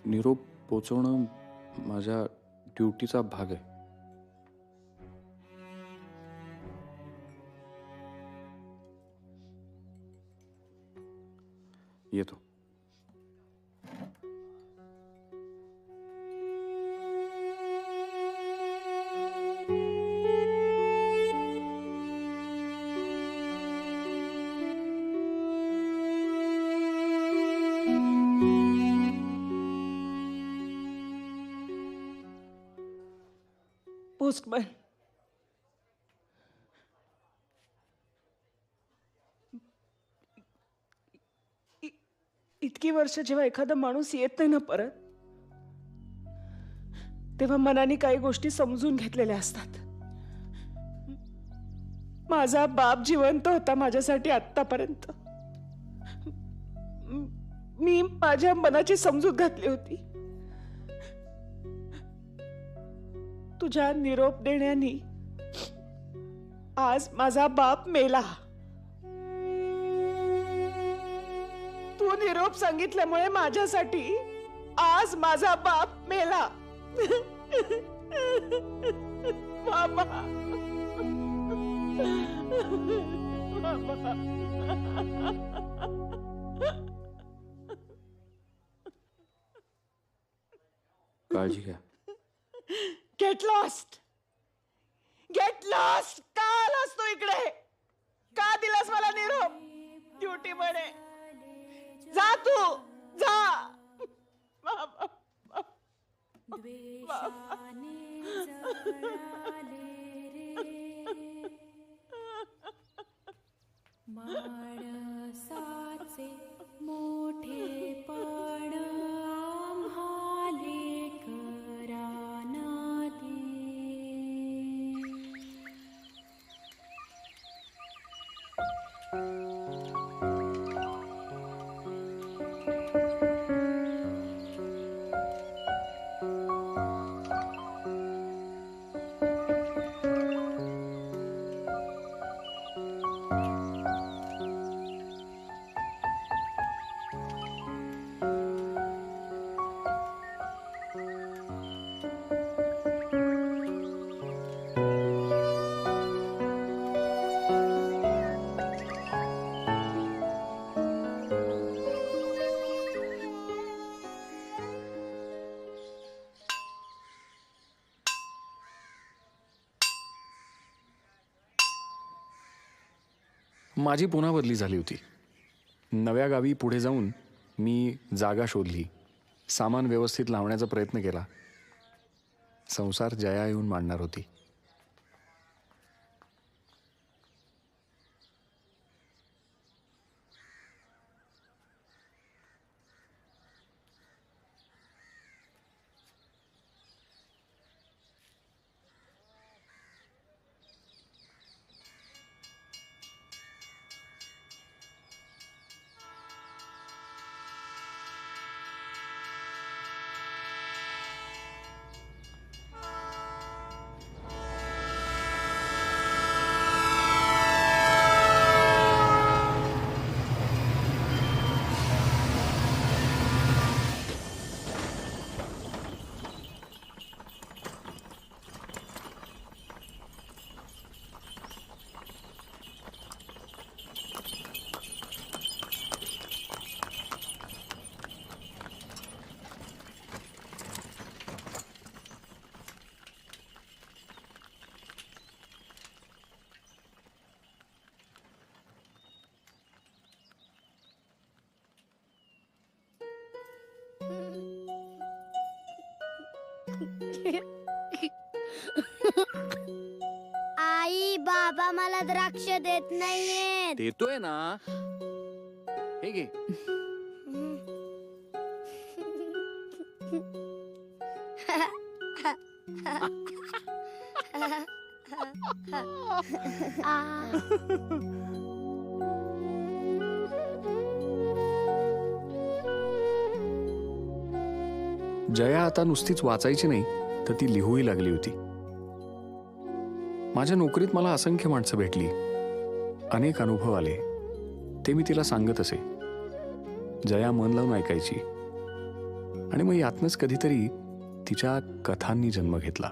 निरोप पोचवणं माझ्या ड्युटीचा भाग आहे. येतो. पोस्टमॅन. इतकी वर्ष जेव्हा एखादा माणूस येत नाही ना परत, तेव्हा मनाने काही गोष्टी समजून घेतलेल्या असतात. माझा बाप जिवंत होता माझ्यासाठी आत्तापर्यंत. मी माझ्या मनाची समजूत घातली होती. तुझ्या निरोप देण्यानी आज माझा बाप मेला. तू निरोप सांगितल्यामुळे माझ्यासाठी आज माझा बाप मेला. बाबा, बाबा. काळजी घ्या. Get lost. Get lost. का आलास तू इकडे? का दिलास मला निरोप? ड्युटी म्हणे. जा तू, जा. बाबा. माणसाचे मोठेपण आम्हाले कराना दे. माझी पुन्हा बदली झाली होती. नव्या गावी पुढे जाऊन मी जागा शोधली, सामान व्यवस्थित लावण्याचा प्रयत्न केला. संसार जया येऊन मांडणार होती. आई बाबा मला द्राक्ष देत नाहीयेत. देतोय ना, हे घे. जया आता नुसतीच वाचायची नाही, तर ती लिहूही लागली होती. माझ्या नोकरीत मला असंख्य माणसं भेटली, अनेक अनुभव आले. ते मी तिला सांगत असे. जया मन लावून ऐकायची आणि मग यातनंच कधीतरी तिच्या कथांनी जन्म घेतला.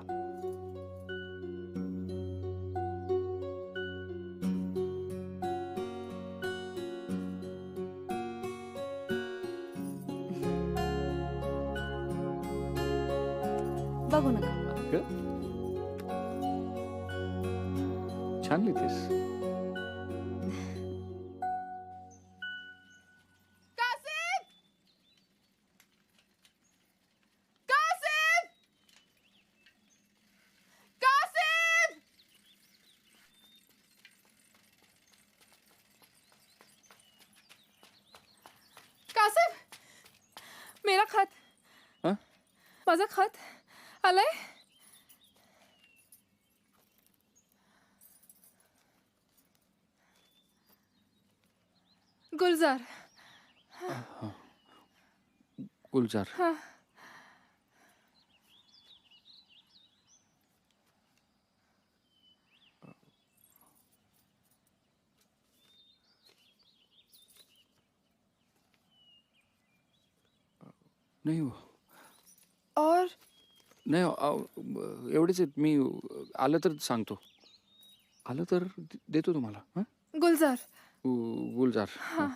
बघू नका. छान लिहितेस. कासिम, मेरा खत. हाँ? माझं खत आलंय. गुलजार. गुलजार. हाँ. नाही हो. और नाही एवढेच आहेत. मी आलं तर सांगतो. आलं तर देतो तुम्हाला. हां, गुलजार. गुलजार. हाँ.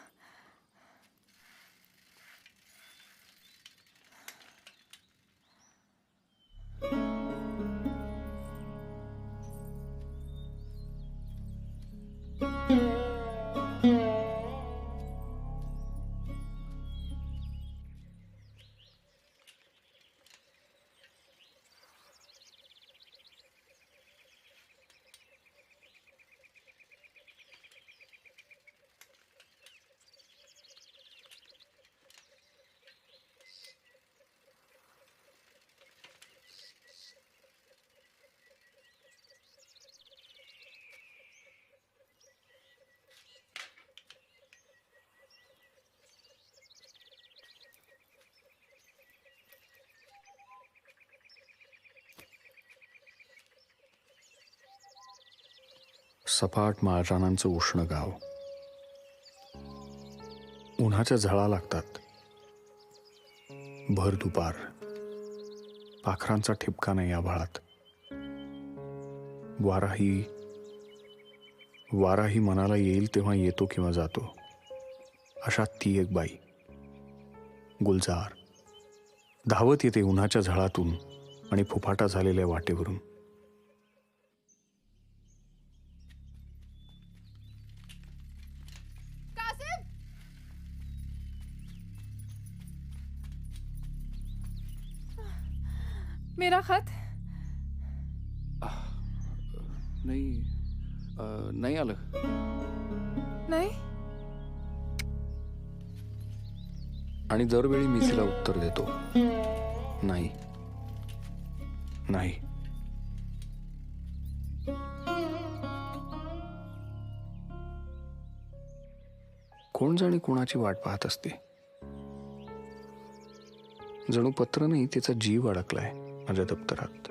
सपाट माळरानांचं उष्ण गाव. उन्हाच्या झळा लागतात. भर दुपार, पाखरांचा ठिपका नाही आभाळात. वाराही मनाला येईल तेव्हा येतो किंवा जातो. अशा ती एक बाई गुलजार धावत येते उन्हाच्या झळातून आणि फुफाटा झालेल्या वाटेवरून. मेरा खत नाही नाही आलं. नाही. आणि दरवेळी मी तिला उत्तर देतो, नाही नाही. कोण जाणे कोणाची वाट पाहत असते. जणू पत्र नाही, तिचा जीव अडकलाय माझ्या दप्तरात.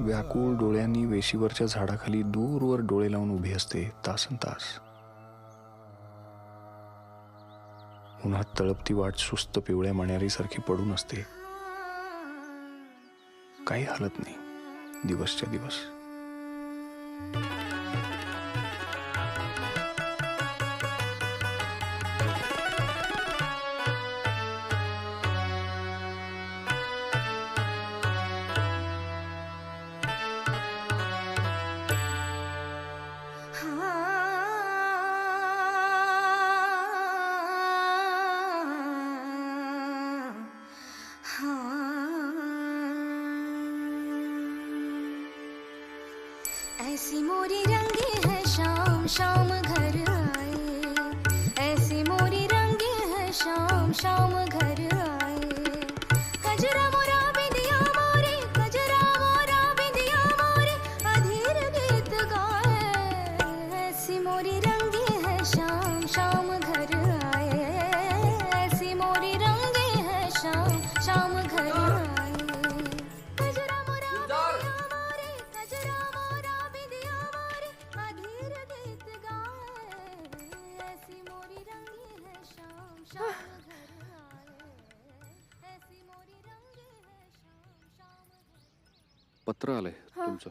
व्याकुळ डोळ्यांनी वेशीवरच्या झाडाखाली दूरवर डोळे लावून उभी असते तासन तास. उन्हात तळपती वाट सुस्त पिवळ्या मण्यारीसारखी पडून असते. काही हालत नाही दिवसच्या दिवस. ऐसी मोरी रंगी है शाम शाम घर आए. ऐसी मोरी रंगी है शाम शाम घर आए. कजरा मोरा बिंदिया मोरे, कजरा मोरा बिंदिया मोरे, अधीर गीत गाए. ऐसी मोरी रंगी है शाम शाम घर आए. ऐसी मोरी रंगी है शाम शाम घर आए. कजरा मोरा बिंदिया मोरे, कजरा मोरा बिंदिया मोरे, अधीर गीत गाए. ऐसी मोरी रंगी है शाम शाम घर आए. ऐसी मोरी रंगी है शाम शाम घर. पत्र आलंय तुमचं.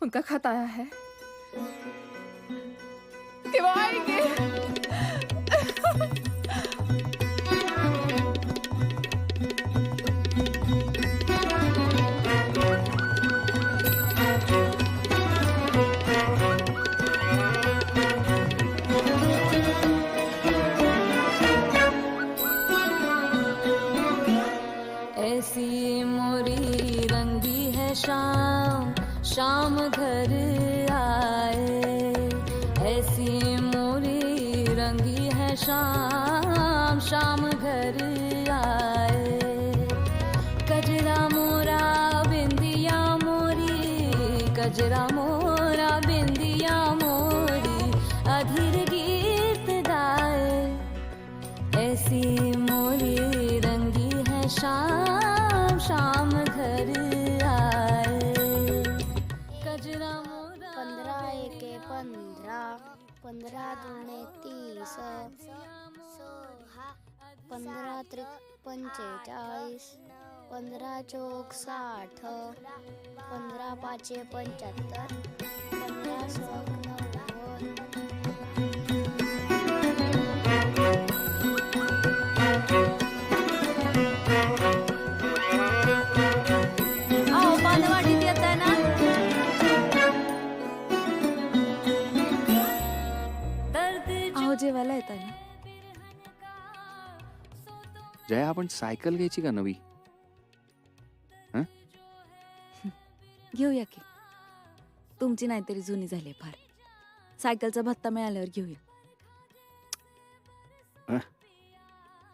उनका खत आया है कि वो आएंगे. ऐसी मोरी रंगी है शाम शाम घर आए. ऐसी मोरी रंगी है शाम शाम घर आए. कजरा मोरा बिंदिया मोरी, कजरा मोरा बिंदिया मोरी, अधीर गीत गाए. ऐसी मोरी रंगी है शाम शाम घर आए. कजरा मोरा 15 15 दुणे 30, 15 त्रिक 45, 15 चौक 60, 15 पाचे 75, 15 सौक 90. अहो पानवाडीत येताय ना? अहो जेवायला येताय ना? जया, आपण सायकल घ्यायची का नवी? घेऊया की. तुमची नाहीतरी जुनी झाली फार. सायकलचा भत्ता मिळाल्यावर घेऊया.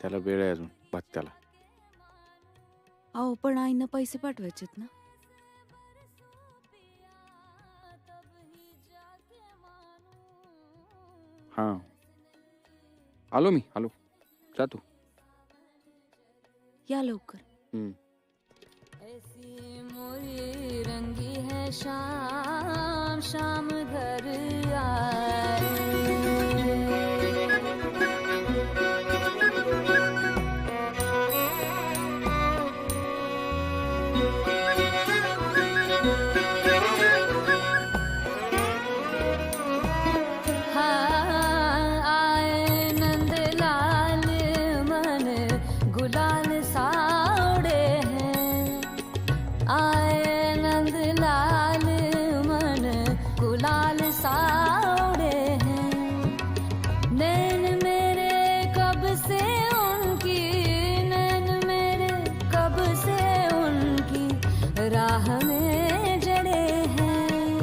त्याला वेळ आहे अजून भत्त्याला. अहो पण आईनं पैसे पाठवायचेत ना. हा, आलो मी, आलो. जा तू. या लवकर. ऐसी मोरी रंगी है शाम शाम घर आए. राह में जड़े हैं,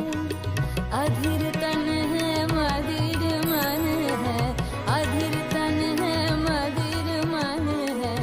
अधीर तन है मदिर मन है, अधीर तन है मदिर मन है.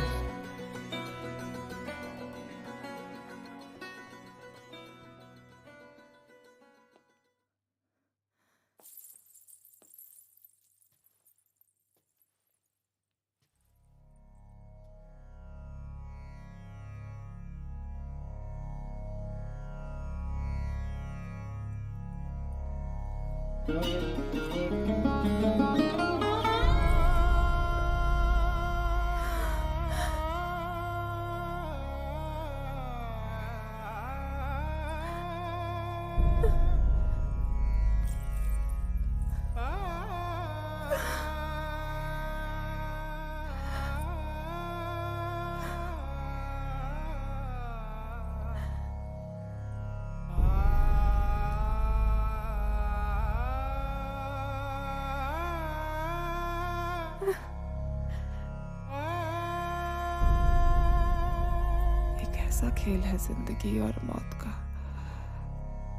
ऐसा खेल है जिंदगी और मौत का.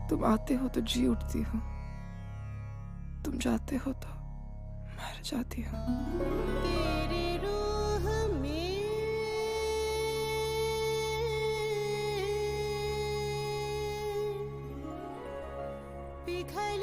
तुम आते हो तो जी उठती हूँ, तुम जाते हो तो मर जाती हूँ. तेरी रूह में पिघल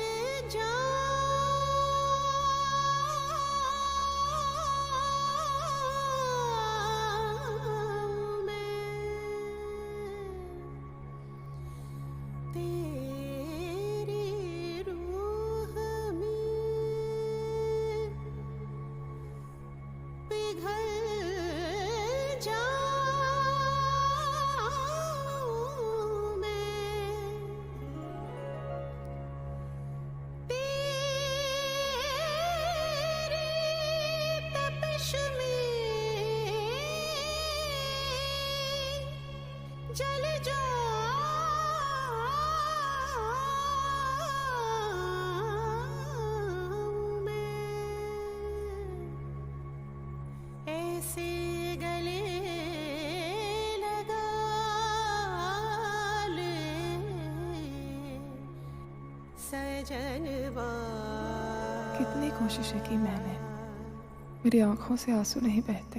जल जाऊं मैं, ऐसे गले लगा ले सजनवा. कितनी कोशिशें की मैंने, मेरी आंखों से आंसू नहीं बहते.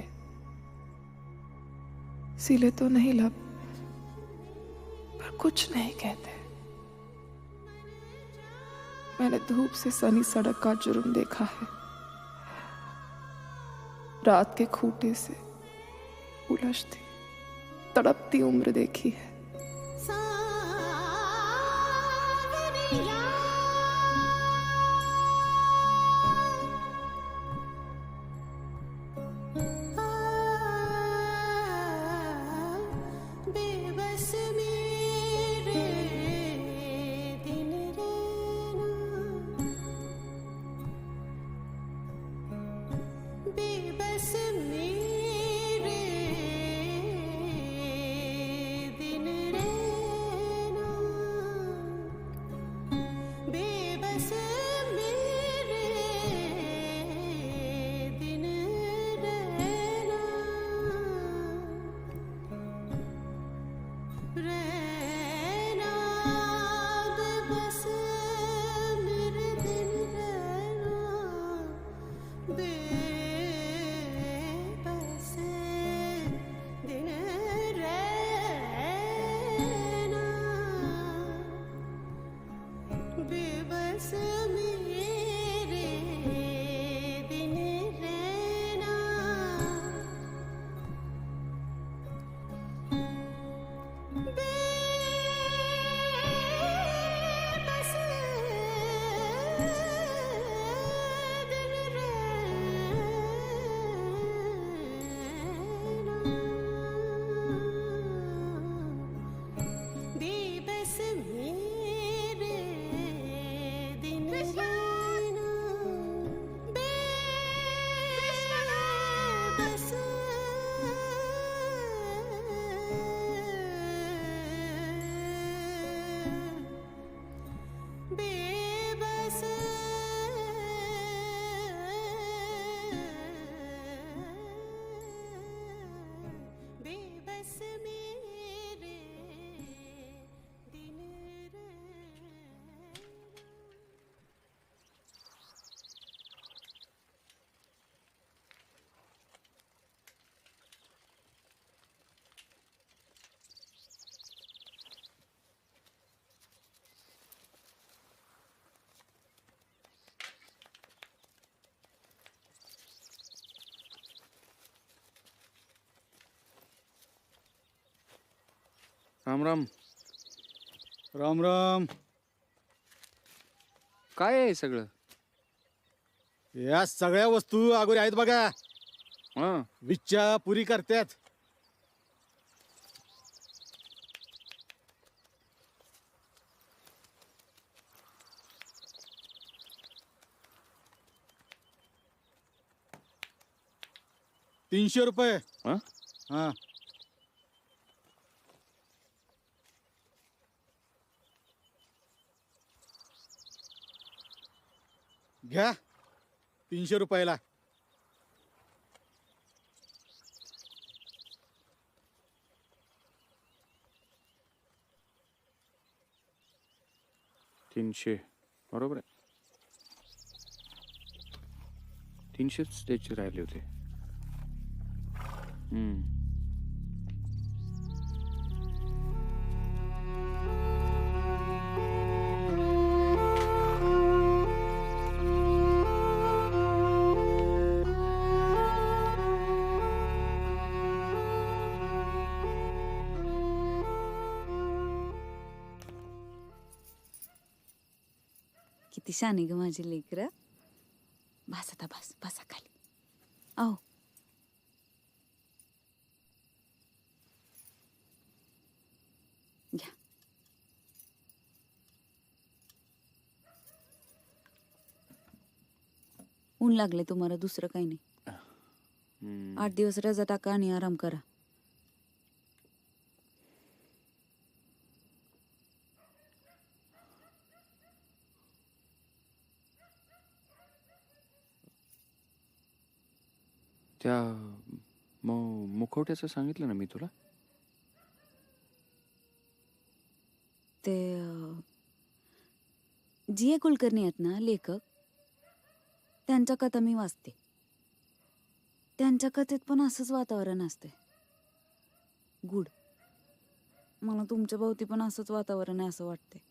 सीले तो नहीं लब, पर कुछ नहीं कहते. मैंने धूप से सनी सड़क का जुर्म देखा है, रात के खूंटे से उलझती तड़पती उम्र देखी है. राम राम. राम राम. काय आहे हे सगळं? या सगळ्या वस्तू अगोदर आहेत बघा. हां. विच्छा पुरी करतात. ₹300. हां? हा. घ्या ₹300. तीनशे. बरोबर आहे. 300च द्यायचे राहिले होते. किती शाने ग माझी लेकरं. बस आता बस बसा खाली. अहो घ्या. ऊन लागले तुम्हाला, दुसरं काही नाही. 8 दिवस रजा टाका आणि आराम करा. त्या मुखवट्याचं सांगितलं ना मी तुला. ते जी. ए. कुलकर्णी आहेत ना लेखक, त्यांच्या कथा मी वाचते. त्यांच्या कथेत पण असंच वातावरण असते, गुड. मला तुमच्या भोवती पण असंच वातावरण आहे असं वाटते.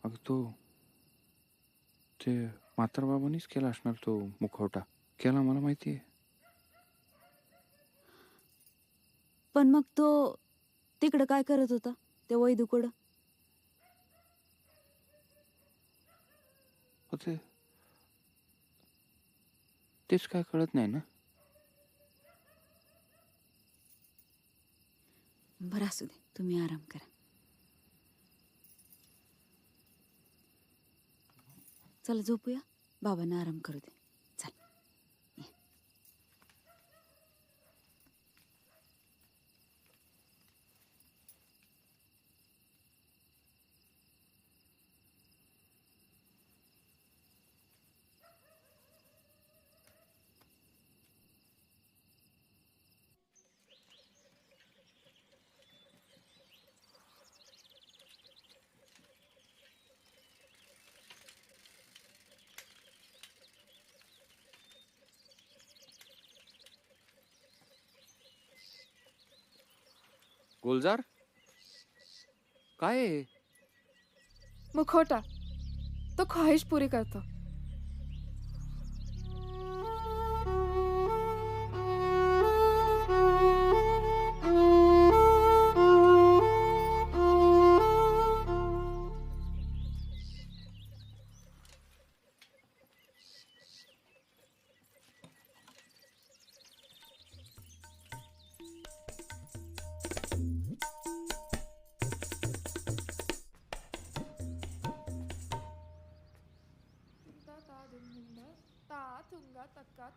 अगं तो ते म्हातारबाबांनीच केला असणार तो मुखवटा. केला मला माहिती आहे. पण मग तो तिकडं काय करत होता त्या वैदूकडं? तेच काय कळत नाही ना. बरं असू दे, तुम्ही आराम करा. चला झोपूया, बाबांना आराम करू दे. चल. गुलजार, काय आहे? मुखोटा तो ख्वाहिश पूरी करतो.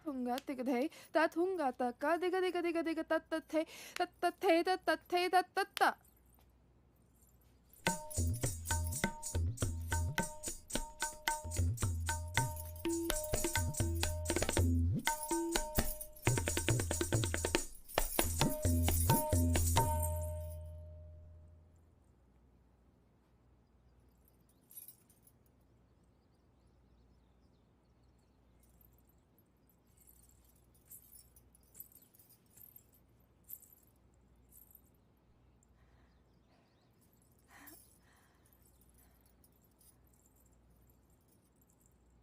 थुंगा तिगधे ता थुंगा तक्का दिग दिग दिग दिग तत्तथे तत्तथे तत्तथे तत्तत्ता.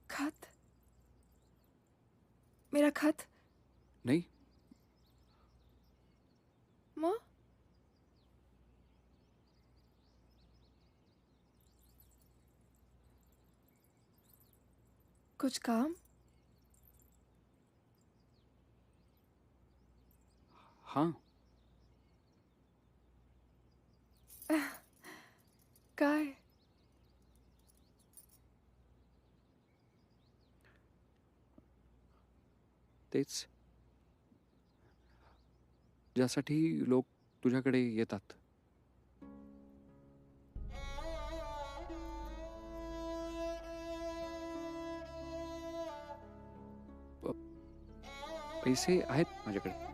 खत, मेरा खत. नाही, कुछ काम? हां. काय? तेच ज्यासाठी लोक तुझ्याकडे येतात. पैसे आहेत माझ्याकडे.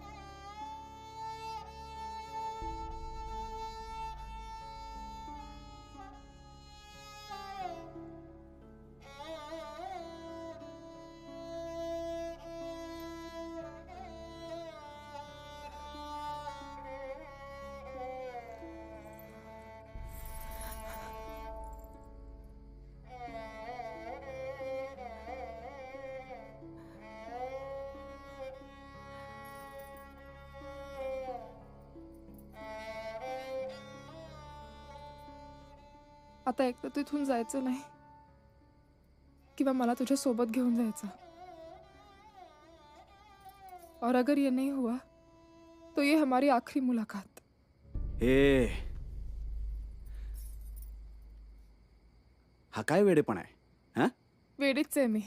आता एक तर तू इथून जायचं नाही किंवा मला तुझ्या सोबत घेऊन जायचं. और अगर ये नहीं हुआ तो ये हमारी आखिरी मुलाकात. ए हा काय वेडेपणा आहे? हा वेडीच आहे मी.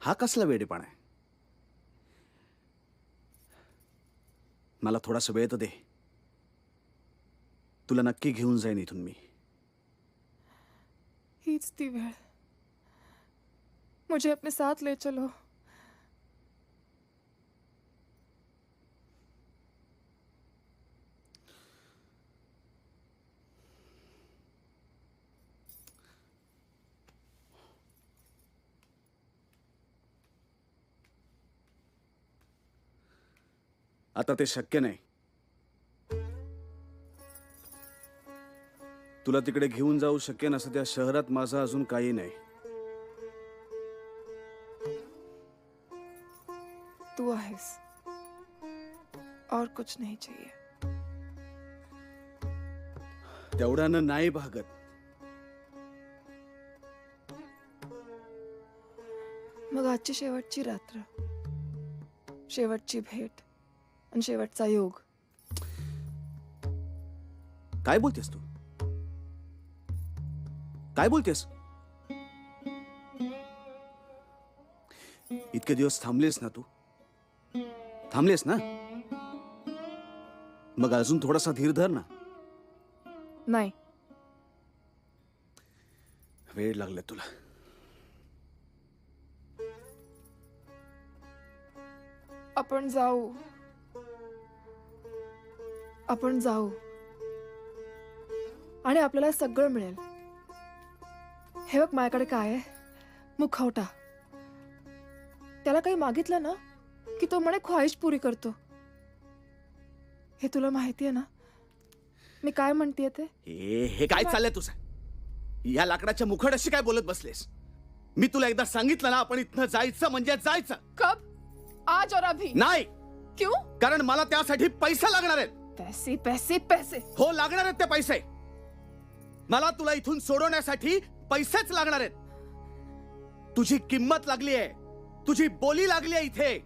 हा कसला वेडेपणा आहे? मला थोडासा वेळ तर दे. तुला नक्की घेऊन जाईन इथून मी. हीच ती वेळ. मुझे अपने साथ ले चलो. आता ते शक्य नाही. तुला तिकडे घेऊन जाऊ शकेन असं त्या शहरात माझं अजून काही नाही. तू आहेस और कुछ नहीं चाहिए. तेवढ्यानं नाही भागत. मग आजची शेवटची रात्र, शेवटची भेट आणि शेवटचा योग. काय बोलतेस तू? काय बोलतेस? इतके दिवस थांबलेस ना तू? थांबलेस ना? मग अजून थोडासा धीर धर ना. नाही. वेळ लागले तुला. आपण जाऊ. आपण जाऊ आणि आपल्याला सगळं मिळेल. हे बघ माझ्याकडे काय आहे? मुखवटा. त्याला काही मागितलं ना की तो म्हणे ख्वाहिश पुरी करतो. हे तुला माहिती आहे ना मी काय म्हणतेय ते? हे काय चाललंय तुझं? या लाकडाच्या मुखडाशी काय बोलत बसलेस? मी तुला एकदा सांगितलं ना आपण इथनं जायचं म्हणजे जायचं. कब? आज और अभी? नाही. क्यों? कारण मला त्यासाठी पैसे लागणार आहेत. पैसे पैसे पैसे. हो लागणार आहेत ते पैसे. मला तुला इथून सोडवण्यासाठी पैसेच लागणार आहेत. तुझी किंमत लागली आहे. तुझी बोली लागली आहे इथे.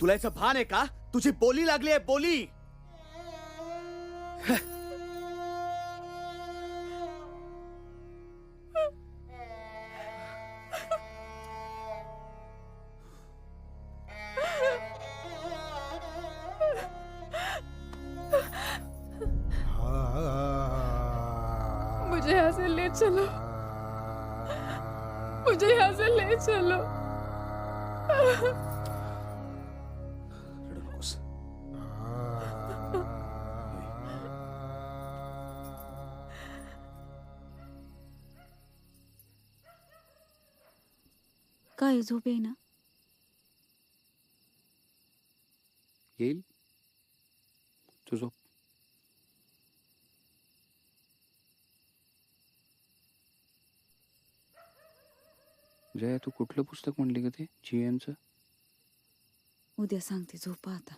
तुला याचं भान आहे का? तुझी बोली लागली आहे. बोली. मुझे यहाँ से ले चलो. मुझे यहाँ से ले चलो. रडू नकोस. काय झोप येईना? येईल तू झोप. जया तू कुठलं पुस्तक म्हणली ग ते? GNचं? उद्या सांगते. झोपा आता.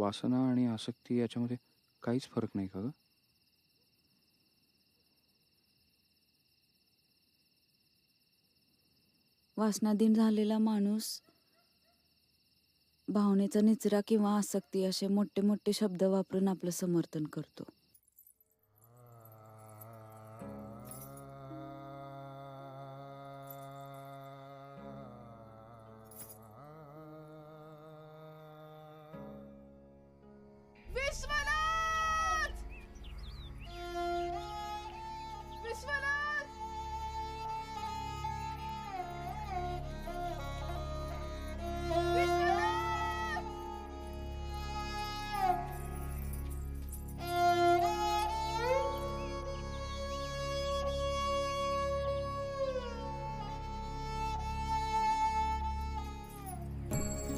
वासना आणि आसक्ती याच्यामध्ये काहीच फरक नाही का ग? वासनाधीन झालेला माणूस भावनेचा निचरा किंवा आसक्ती असे मोठे मोठे शब्द वापरून आपलं समर्थन करतो.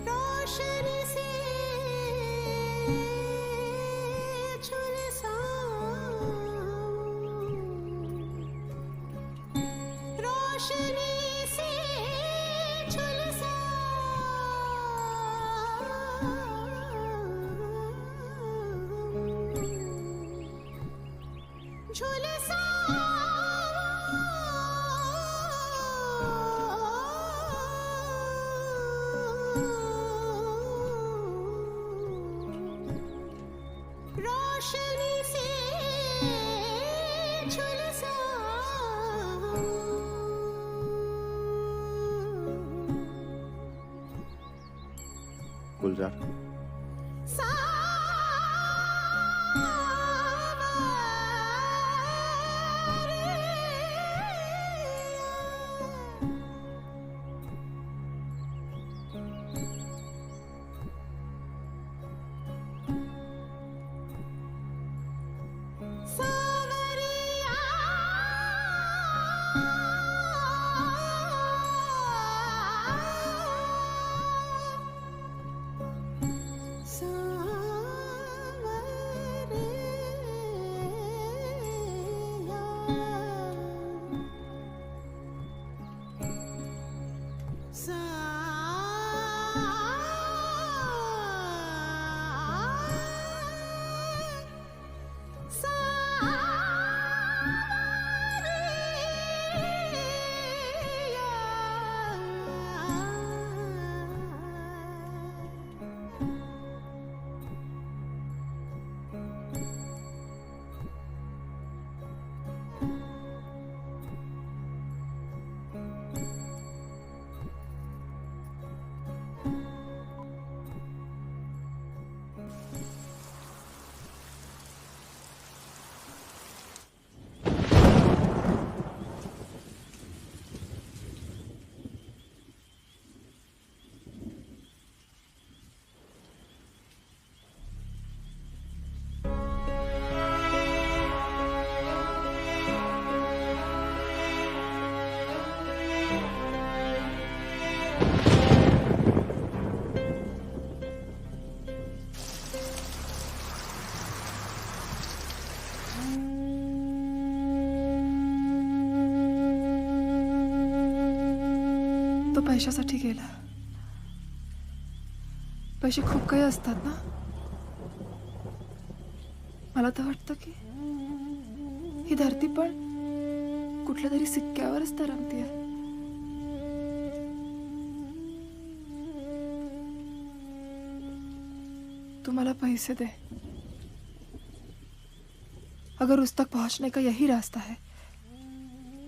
रोशनी से झुलसाऊं, रोशनी से रोशनी से गुलजार तो पैशासाठी गेला. पैसे खूप काही असतात ना. मला तर वाटतं की ही धरती पण कुठल्या तरी सिक्क्यावरच तरंगतीये. तू मला पैसे दे. अगर उस तक पहुंचने का यही रास्ता है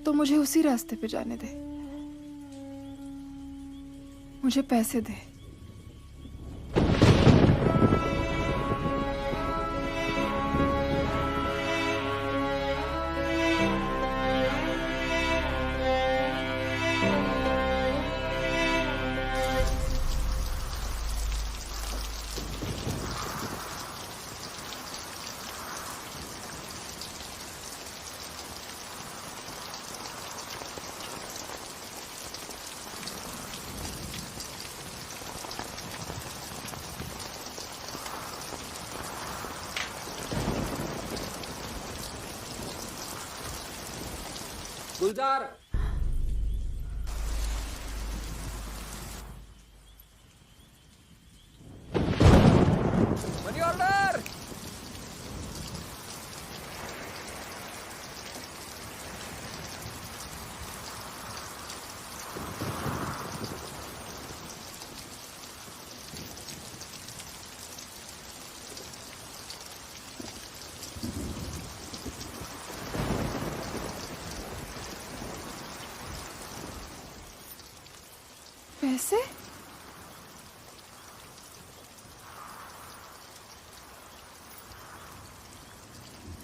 तो मुझे उसी रास्ते पे जाने दे. मुझे पैसे दे. गुलजार पैसे?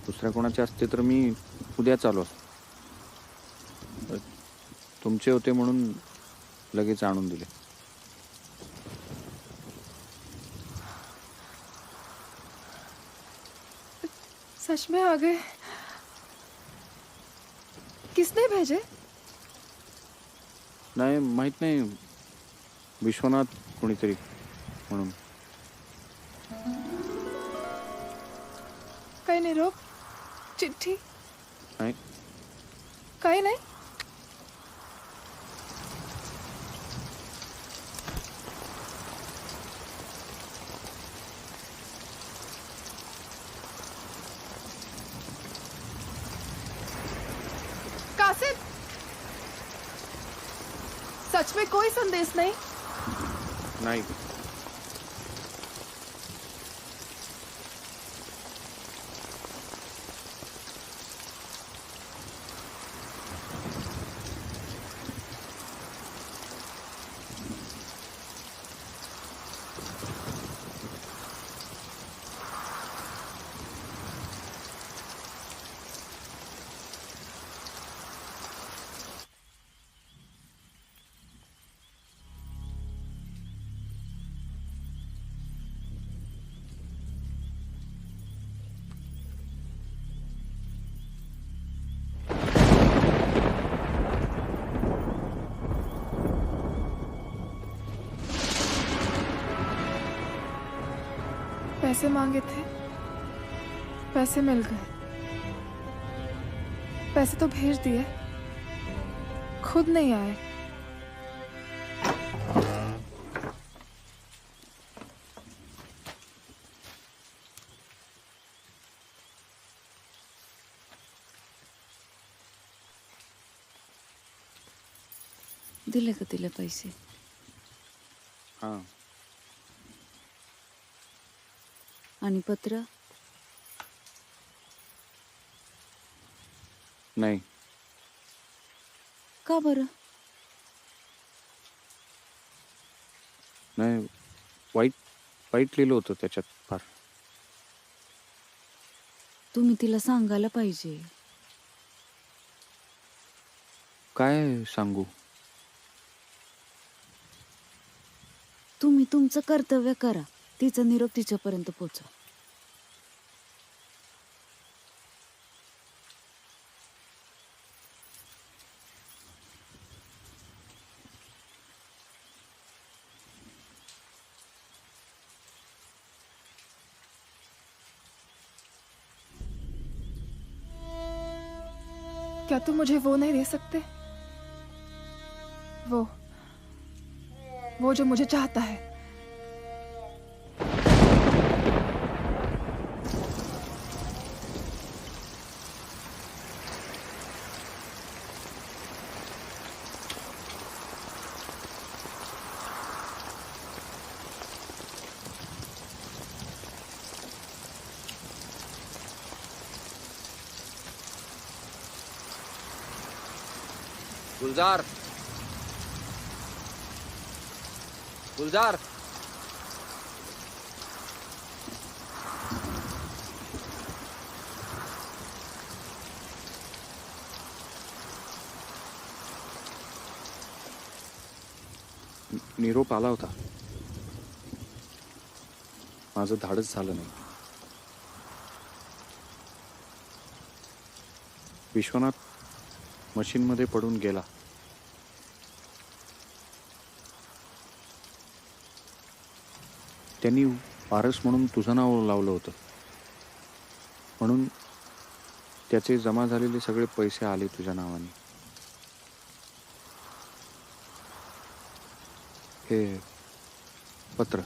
दुसऱ्या कोणाचे असते तर मी उद्याच आलो असतो. तुमचे होते म्हणून लगेच आणून दिले. सच में आ गए? किसने भेजे? नाही माहित नाही, विश्वनाथ कोणीतरी म्हणून. काही निरोप, चिठ्ठी? नाही. काही नाही. कासिम, सच में कोई संदेश नहीं? नाही. पैसे मांगे थे, पैसे मिल गए. पैसे तो भेज दिए, खुद नहीं आए. दिले का तिला पैसे? हां. आणि पत्र? नाही. का बरं? नाही, वाईट वाईट लिहिलं होतं त्याच्यात फार. तुम्ही तिला सांगायला पाहिजे. काय सांगू? तुम्ही तुमचं कर्तव्य करा, तिचा निरोप तिच्यापर्यंत पोहोचा. क्या तुम मुझे वो नहीं दे सकते? वो जो मुझे चाहता है. गुलजार, गुलजार. निरोप आला होता. माझं धाडच झालं नाही. विश्वनाथ मशीनमध्ये पडून गेला. त्यांनी वारस म्हणून तुझं नाव लावलं होतं, म्हणून त्याचे जमा झालेले सगळे पैसे आले तुझ्या नावाने. हे पत्र.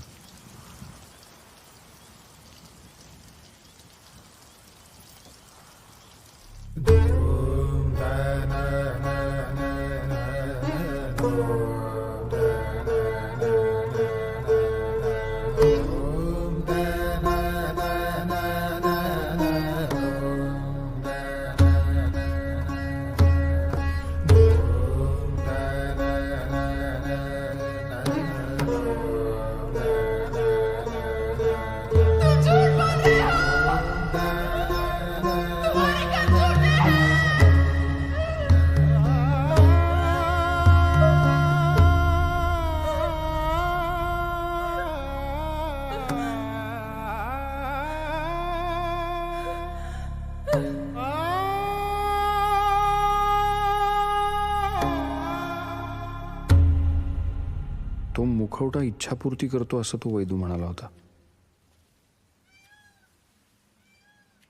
मुखवटा इच्छापूर्ती करतो असं तो वैदू म्हणाला होता.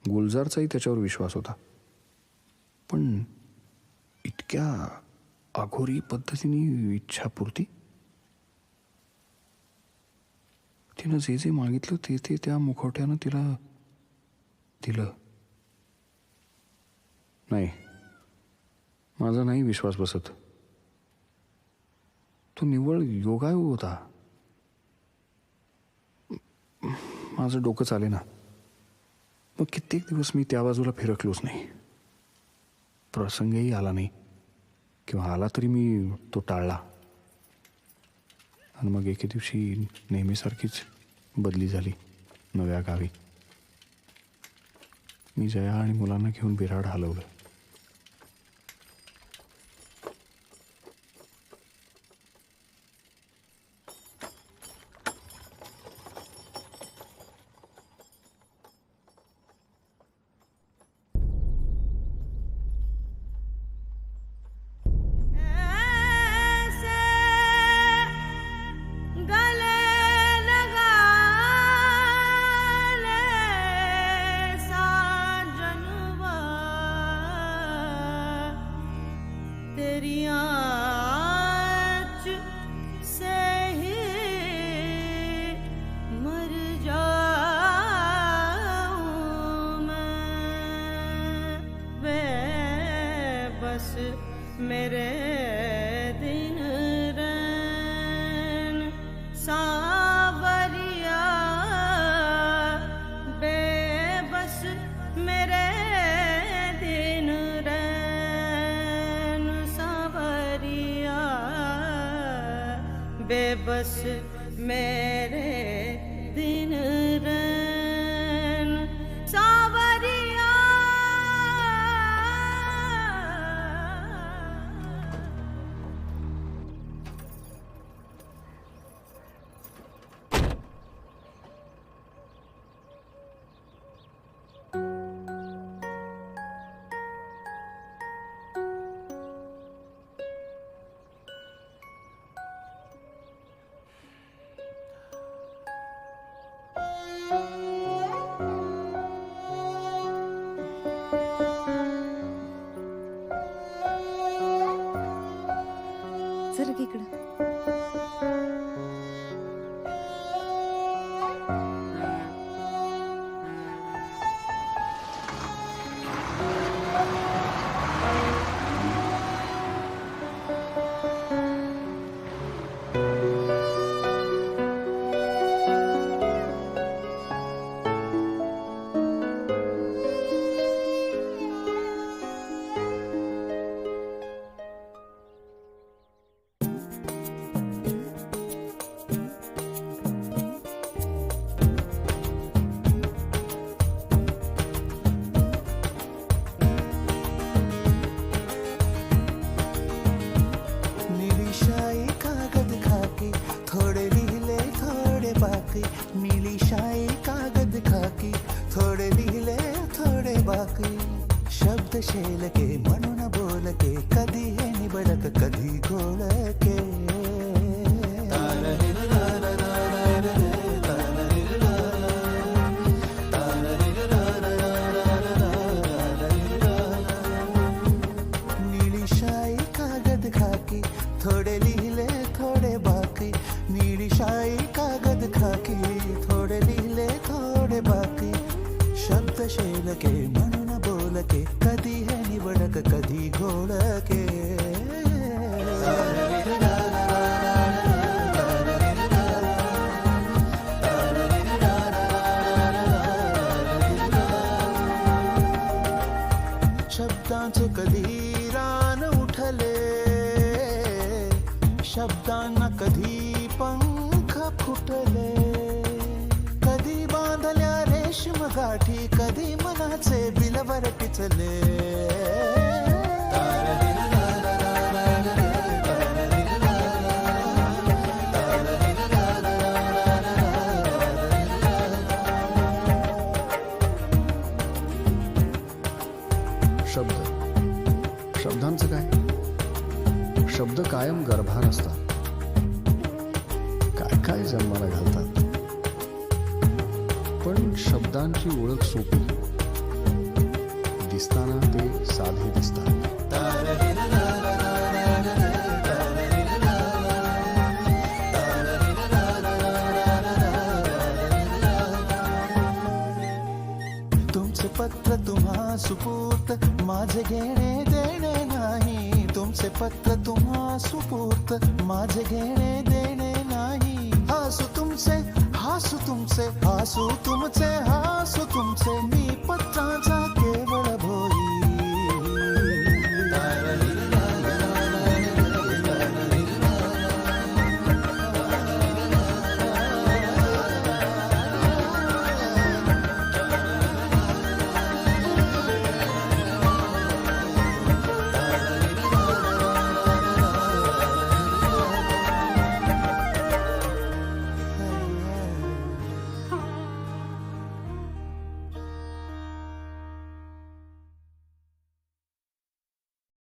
गुलजारचाही त्याच्यावर विश्वास होता, पण इतक्या अघोरी पद्धतीने इच्छापूर्ती. तिनं जे जे मागितलं ते ते त्या मुखवट्यानं तिला दिलं. नाही, माझा नाही विश्वास बसत. तो निव्वळ योगायोग होता. माझं डोकं चाले ना. मग कित्येक दिवस मी त्या बाजूला फिरकलोच नाही. प्रसंगही आला नाही, किंवा आला तरी मी तो टाळला. आणि मग एके दिवशी नेहमीसारखीच बदली झाली नव्या गावी. मी जया आणि मुलांना घेऊन विराड हलवलं. मेरे दिन रैन सावरिया बेबस मेरे दिन रैन सावरिया बेबस मेरे दिन रैन सावरिया. सरक इकडं. नीली शाई कागद खाकी थोडे लिहिले थोडे बाकी शब्द शेलके म्हणून बोलके कधी हे निबडक कधी गोळके नीली शाई कागद खाकी थोडे लिहिले थोडे बाकी नीली शाई कागद खाकी थोडे लिहिले थोडे बाकी शब्द शेलके म्हणून बोलके कधी हे निवडक कधी घोळके शब्दांचे कधी रान उठले शब्दांना कधी पंख फुटले कधी बांधल्या रेशम गाठी कधी मनाचे बिलवर टिचले शब्दांचं काय? शब्द कायम गर्भार असतात. काय जन्माला घालतात, पण शब्दांची ओळख सोपी, दिसताना ते साधे दिसतात. तुमचे पत्र तुम्हा सुपूर्त माझे घेणे देणे नाही. तुमचे पत्र तुम्हा सुपूर्त माझे घेणे देणे नाही. हासू तुमचे हासू तुमचे हासू तुमचे हासू तुमचे मी पत्राचा